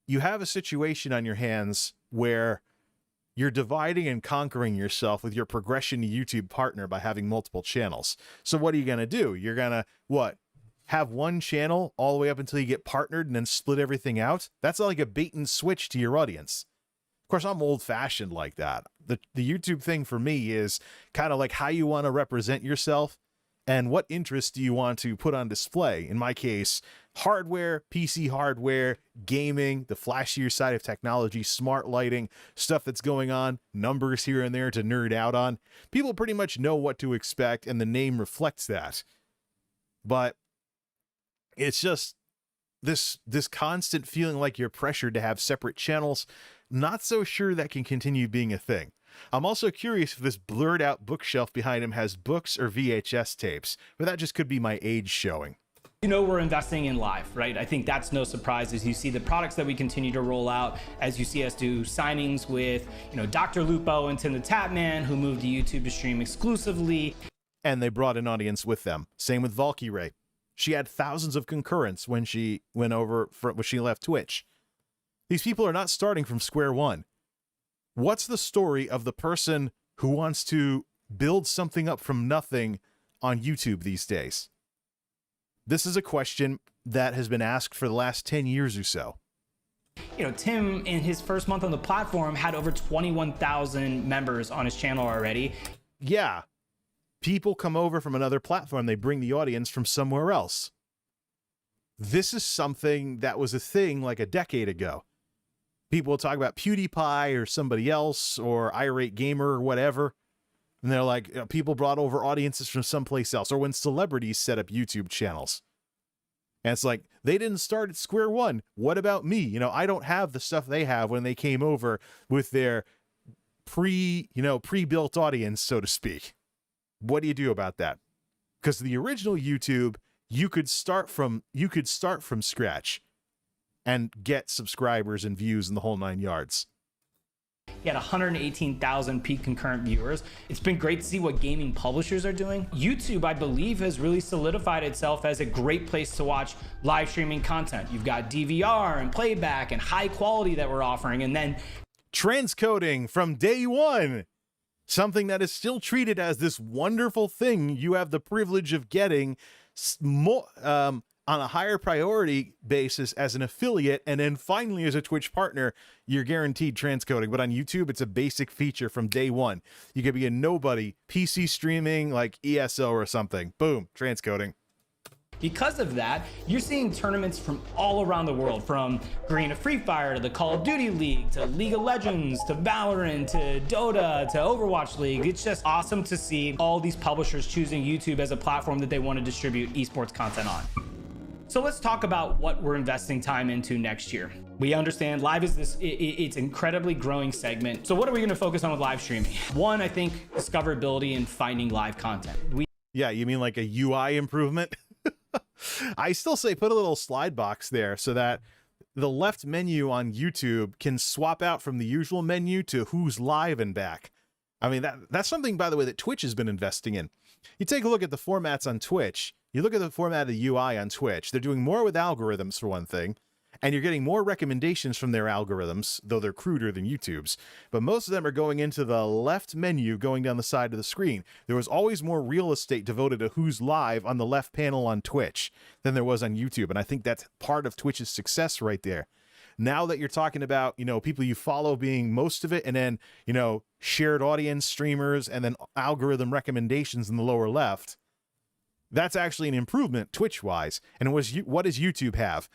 you have a situation on your hands where you're dividing and conquering yourself with your progression to YouTube partner by having multiple channels. So what are you going to do? You're going to, what? Have one channel all the way up until you get partnered and then split everything out? That's like a bait and switch to your audience. Of course, I'm old-fashioned like that. The YouTube thing for me is kind of like how you want to represent yourself and what interests do you want to put on display. In my case, hardware, PC hardware, gaming, the flashier side of technology, smart lighting, stuff that's going on, numbers here and there to nerd out on. People pretty much know what to expect, and the name reflects that. But it's just this constant feeling like you're pressured to have separate channels. Not so sure that can continue being a thing. I'm also curious if this blurred out bookshelf behind him has books or VHS tapes, but that just could be my age showing. You know, we're investing in live, right? I think that's no surprise as you see the products that we continue to roll out, as you see us do signings with, Dr. Lupo and Tim the Tapman, who moved to YouTube to stream exclusively. And they brought an audience with them. Same with Valkyrie. She had thousands of concurrents when she when she left Twitch. These people are not starting from square one. What's the story of the person who wants to build something up from nothing on YouTube these days? This is a question that has been asked for the last 10 years or so. Tim, in his first month on the platform, had over 21,000 members on his channel already. Yeah. People come over from another platform. They bring the audience from somewhere else. This is something that was a thing like a decade ago. People will talk about PewDiePie or somebody else or Irate Gamer or whatever. And they're like, people brought over audiences from someplace else. Or when celebrities set up YouTube channels. And it's like, they didn't start at square one. What about me? I don't have the stuff they have when they came over with their pre-built audience, so to speak. What do you do about that? Because the original YouTube, you could start from scratch and get subscribers and views in the whole 9 yards. He had 118,000 peak concurrent viewers. It's been great to see what gaming publishers are doing. YouTube, I believe, has really solidified itself as a great place to watch live streaming content. You've got DVR and playback and high quality that we're offering, and then transcoding from day one. Something that is still treated as this wonderful thing you have the privilege of getting more, on a higher priority basis as an affiliate, and then finally as a Twitch partner, you're guaranteed transcoding. But on YouTube, it's a basic feature from day one. You could be a nobody, PC streaming like ESO or something. Boom, transcoding. Because of that, you're seeing tournaments from all around the world, from Arena Free Fire to the Call of Duty League, to League of Legends, to Valorant, to Dota, to Overwatch League. It's just awesome to see all these publishers choosing YouTube as a platform that they want to distribute esports content on. So let's talk about what we're investing time into next year. We understand live is it's incredibly growing segment. So what are we going to focus on with live streaming? One, I think discoverability and finding live content. Yeah, you mean like a UI improvement? I still say put a little slide box there so that the left menu on YouTube can swap out from the usual menu to who's live and back. I mean, that's something, by the way, that Twitch has been investing in. You take a look at the formats on Twitch. You look at the format of the UI on Twitch. They're doing more with algorithms, for one thing. And you're getting more recommendations from their algorithms, though they're cruder than YouTube's. But most of them are going into the left menu going down the side of the screen. There was always more real estate devoted to who's live on the left panel on Twitch than there was on YouTube. And I think that's part of Twitch's success right there. Now that you're talking about, people you follow being most of it, and then, shared audience streamers, and then algorithm recommendations in the lower left, that's actually an improvement Twitch-wise. And what does YouTube have?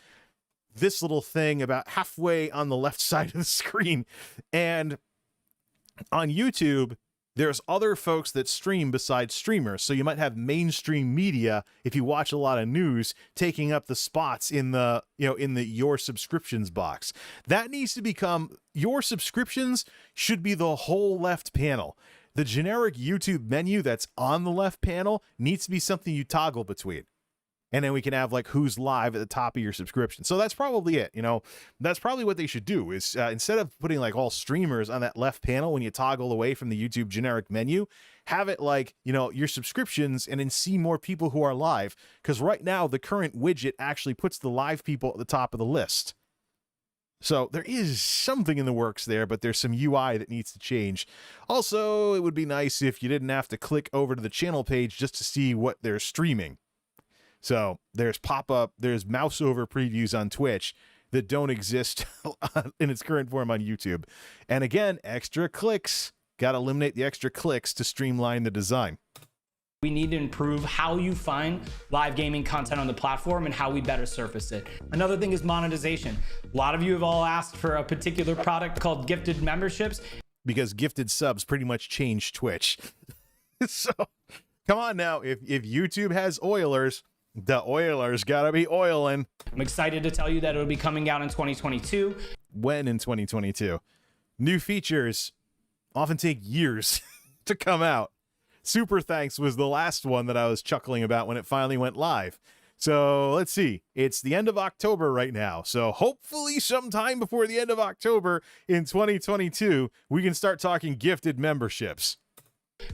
This little thing about halfway on the left side of the screen. And on YouTube, there's other folks that stream besides streamers. So you might have mainstream media, if you watch a lot of news, taking up the spots in the, in the your subscriptions box. That needs to become, your subscriptions should be the whole left panel. The generic YouTube menu that's on the left panel needs to be something you toggle between. And then we can have like who's live at the top of your subscription. So that's probably it. You know, that's probably what they should do is instead of putting like all streamers on that left panel when you toggle away from the YouTube generic menu, have it like, you know, your subscriptions and then see more people who are live. Because right now the current widget actually puts the live people at the top of the list. So there is something in the works there, but there's some UI that needs to change. Also, it would be nice if you didn't have to click over to the channel page just to see what they're streaming. So there's pop-up, there's mouse over previews on Twitch that don't exist in its current form on YouTube. And again, extra clicks. Got to eliminate the extra clicks to streamline the design. We need to improve how you find live gaming content on the platform and how we better surface it. Another thing is monetization. A lot of you have all asked for a particular product called gifted memberships. Because gifted subs pretty much changed Twitch. So come on now, if YouTube has Oilers, the Oilers gotta be oiling. I'm excited to tell you that it'll be coming out in 2022. When in 2022? New features often take years to come out. Super Thanks was the last one that I was chuckling about when it finally went live. So let's see. It's the end of October right now. So hopefully sometime before the end of October in 2022, we can start talking gifted memberships.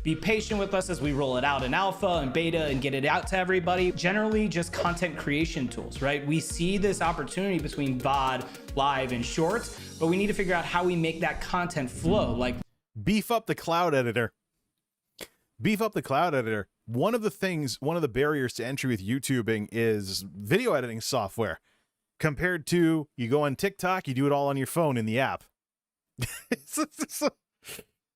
Be patient with us as we roll it out in alpha and beta and get it out to everybody. Generally just content creation tools, right? We see this opportunity between VOD, live, and shorts, but we need to figure out how we make that content flow. Like beef up the cloud editor. Beef up the cloud editor. One of the barriers to entry with YouTubing is video editing software. Compared to you go on TikTok, you do it all on your phone in the app.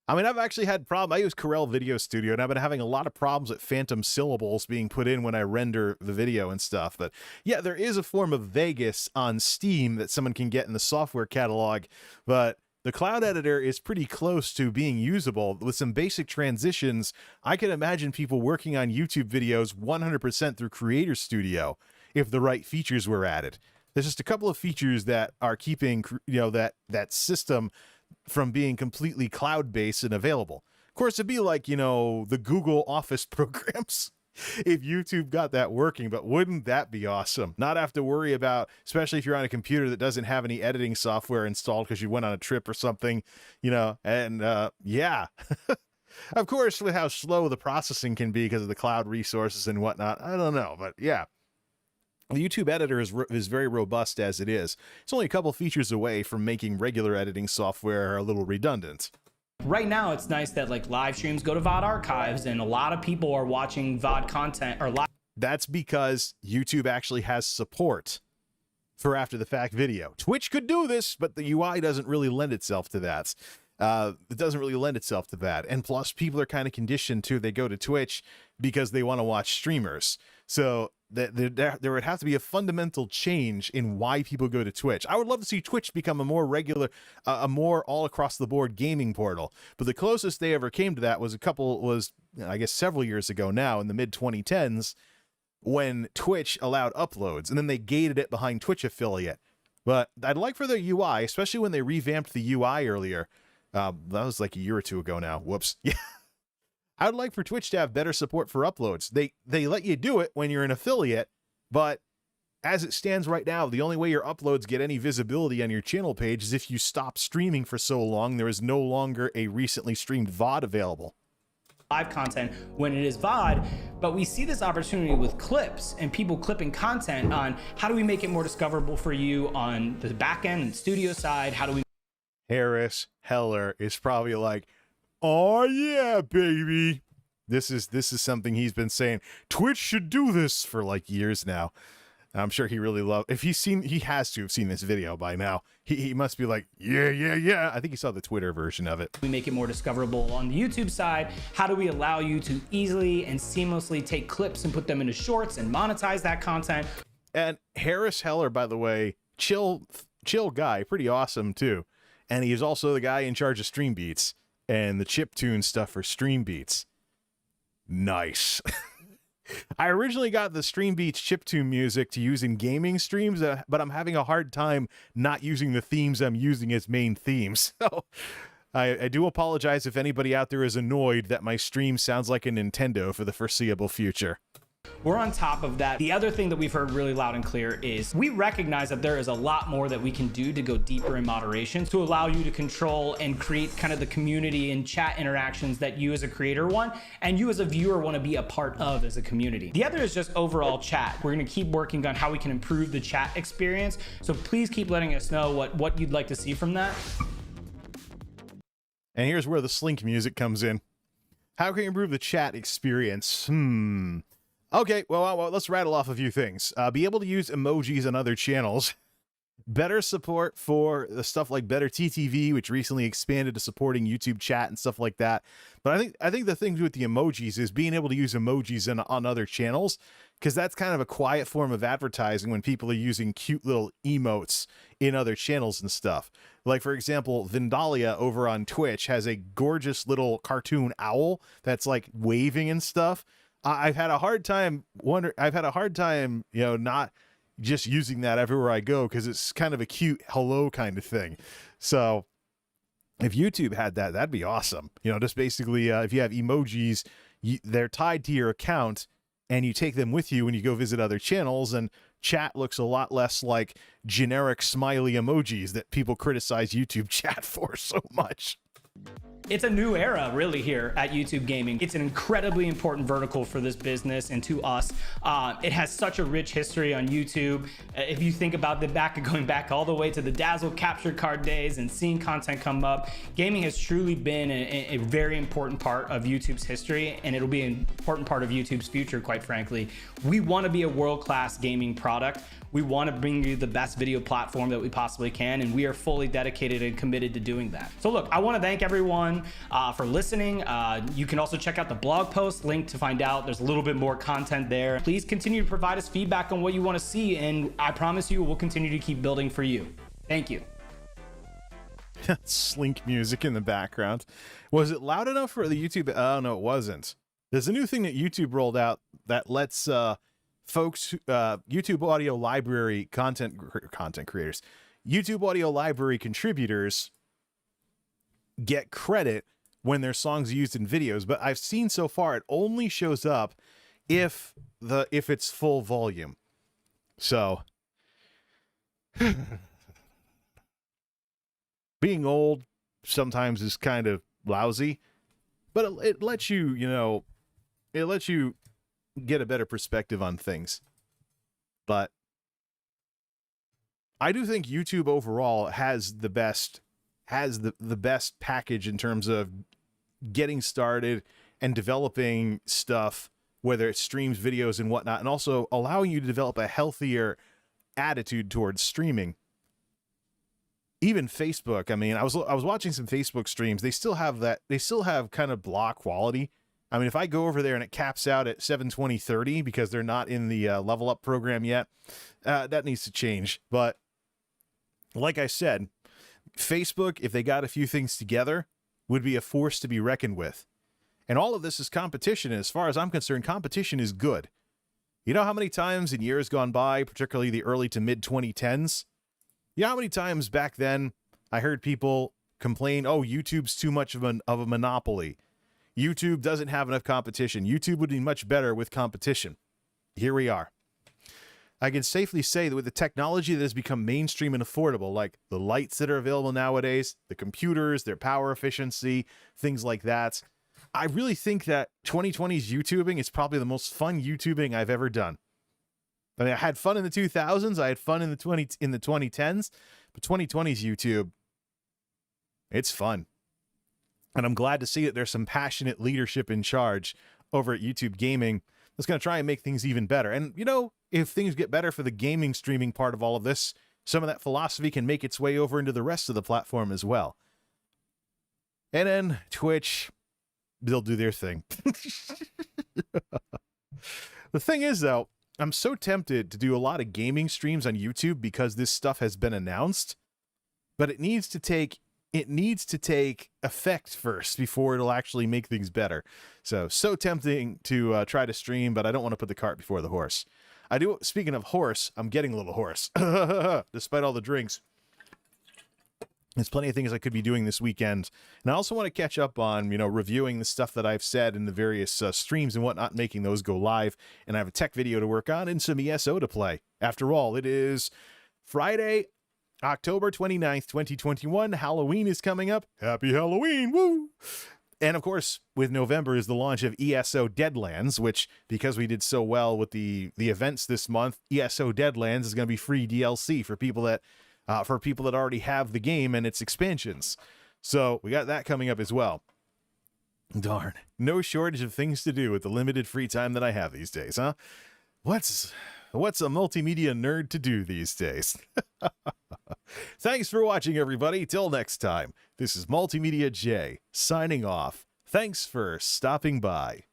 I mean, I've actually had problems. I use Corel Video Studio, and I've been having a lot of problems with phantom syllables being put in when I render the video and stuff. But yeah, there is a form of Vegas on Steam that someone can get in the software catalog, but the cloud editor is pretty close to being usable. With some basic transitions, I can imagine people working on YouTube videos 100% through Creator Studio if the right features were added. There's just a couple of features that are keeping, you know, that system from being completely cloud-based and available. Of course, it'd be like, you know, the Google Office programs if YouTube got that working, but wouldn't that be awesome? Not have to worry about, especially if you're on a computer that doesn't have any editing software installed because you went on a trip or something, you know, and yeah. Of course, with how slow the processing can be because of the cloud resources and whatnot, I don't know, but yeah. The YouTube editor is very robust as it is. It's only a couple features away from making regular editing software a little redundant. right now, it's nice that like live streams go to VOD archives and a lot of people are watching VOD content or live. That's because YouTube actually has support for after the fact video. Twitch could do this, but the UI doesn't really lend itself to that. It doesn't really lend itself to that. And plus, people are kind of conditioned to, they go to Twitch because they want to watch streamers. So there would have to be a fundamental change in why people go to Twitch. I would love to see Twitch become a more regular, a more all across the board gaming portal. But the closest they ever came to that was I guess several years ago now, in the mid 2010s, when Twitch allowed uploads, and then they gated it behind Twitch affiliate. But I'd like for their UI, especially when they revamped the UI earlier. That was like a year or two ago now. Whoops. Yeah. I'd like for Twitch to have better support for uploads. They let you do it when you're an affiliate, but as it stands right now, the only way your uploads get any visibility on your channel page is if you stop streaming for so long, there is no longer a recently streamed VOD available. Live content when it is VOD, but we see this opportunity with clips and people clipping content on how do we make it more discoverable for you on the back end and studio side? How do we? Harris Heller is probably like, oh yeah, baby. This is something he's been saying. Twitch should do this for like years now. I'm sure he really loved. He has to have seen this video by now. He must be like, yeah. I think he saw the Twitter version of it. We make it more discoverable on the YouTube side. How do we allow you to easily and seamlessly take clips and put them into shorts and monetize that content? And Harris Heller, by the way, chill guy, pretty awesome too. And he is also the guy in charge of Stream Beats and the chiptune stuff for Stream Beats. Nice. I originally got the Stream Beats chiptune music to use in gaming streams, but I'm having a hard time not using the themes I'm using as main themes. So I do apologize if anybody out there is annoyed that my stream sounds like a Nintendo for the foreseeable future. We're on top of that. The other thing that we've heard really loud and clear is we recognize that there is a lot more that we can do to go deeper in moderation to allow you to control and create kind of the community and chat interactions that you as a creator want and you as a viewer want to be a part of as a community. The other is just overall chat. We're going to keep working on how we can improve the chat experience. So please keep letting us know what you'd like to see from that. And here's where the Slink music comes in. How can you improve the chat experience? Okay, well, let's rattle off a few things. Be able to use emojis on other channels. Better support for the stuff like Better TTV, which recently expanded to supporting YouTube chat and stuff like that. But I think the thing with the emojis is being able to use emojis on other channels, because that's kind of a quiet form of advertising when people are using cute little emotes in other channels and stuff. Like, for example, Vindalia over on Twitch has a gorgeous little cartoon owl that's like waving and stuff. I've had a hard time, not just using that everywhere I go because it's kind of a cute hello kind of thing. So if YouTube had that, that'd be awesome. Just basically, if you have emojis, they're tied to your account and you take them with you when you go visit other channels, and chat looks a lot less like generic smiley emojis that people criticize YouTube chat for so much. It's a new era really here at YouTube Gaming. It's an incredibly important vertical for this business and to us. It has such a rich history on YouTube. If you think about going back all the way to the Dazzle capture card days and seeing content come up, gaming has truly been a very important part of YouTube's history, and it'll be an important part of YouTube's future, quite frankly. We want to be a world-class gaming product. We want to bring you the best video platform that we possibly can, and we are fully dedicated and committed to doing that. So look, I want to thank everyone for listening. You can also check out the blog post link to find out. There's a little bit more content there. Please continue to provide us feedback on what you want to see, and I promise you we'll continue to keep building for you. Thank you. Slink music in the background. Was it loud enough for the YouTube? Oh, no, it wasn't. There's a new thing that YouTube rolled out that lets folks, YouTube audio library content creators, YouTube audio library contributors get credit when their songs are used in videos. But I've seen so far it only shows up if it's full volume. So being old sometimes is kind of lousy, but it lets you, it lets you get a better perspective on things. But I do think YouTube overall has the best package in terms of getting started and developing stuff, whether it's streams, videos, and whatnot, and also allowing you to develop a healthier attitude towards streaming. Even Facebook, I mean, I was watching some Facebook streams. They still have kind of blah quality. I mean, if I go over there and it caps out at 720/30 because they're not in the level up program yet, that needs to change. But like I said, Facebook, if they got a few things together, would be a force to be reckoned with. And all of this is competition. And as far as I'm concerned, competition is good. You know how many times in years gone by, particularly the early to mid 2010s, you know how many times back then I heard people complain, oh, YouTube's too much of a monopoly. YouTube doesn't have enough competition. YouTube would be much better with competition. Here we are. I can safely say that with the technology that has become mainstream and affordable, like the lights that are available nowadays, the computers, their power efficiency, things like that, I really think that 2020's YouTubing is probably the most fun YouTubing I've ever done. I mean, I had fun in the 2000s, I had fun in the 2010s, but 2020's YouTube, it's fun. And I'm glad to see that there's some passionate leadership in charge over at YouTube Gaming that's going to try and make things even better. And, if things get better for the gaming streaming part of all of this, some of that philosophy can make its way over into the rest of the platform as well. And then Twitch, they'll do their thing. The thing is, though, I'm so tempted to do a lot of gaming streams on YouTube because this stuff has been announced, but it needs to take effect first before it'll actually make things better. So tempting to try to stream, but I don't want to put the cart before the horse. Speaking of horse, I'm getting a little hoarse, despite all the drinks. There's plenty of things I could be doing this weekend. And I also want to catch up on, reviewing the stuff that I've said in the various streams and whatnot, making those go live. And I have a tech video to work on and some ESO to play. After all, it is Friday, October 29th, 2021. Halloween is coming up. Happy Halloween, woo! And of course, with November is the launch of ESO Deadlands, which, because we did so well with the events this month, ESO Deadlands is going to be free DLC for people that already have the game and its expansions. So we got that coming up as well. Darn, no shortage of things to do with the limited free time that I have these days, huh? What's a multimedia nerd to do these days? Thanks for watching, everybody. Till next time, this is MultimediaJay signing off. Thanks for stopping by.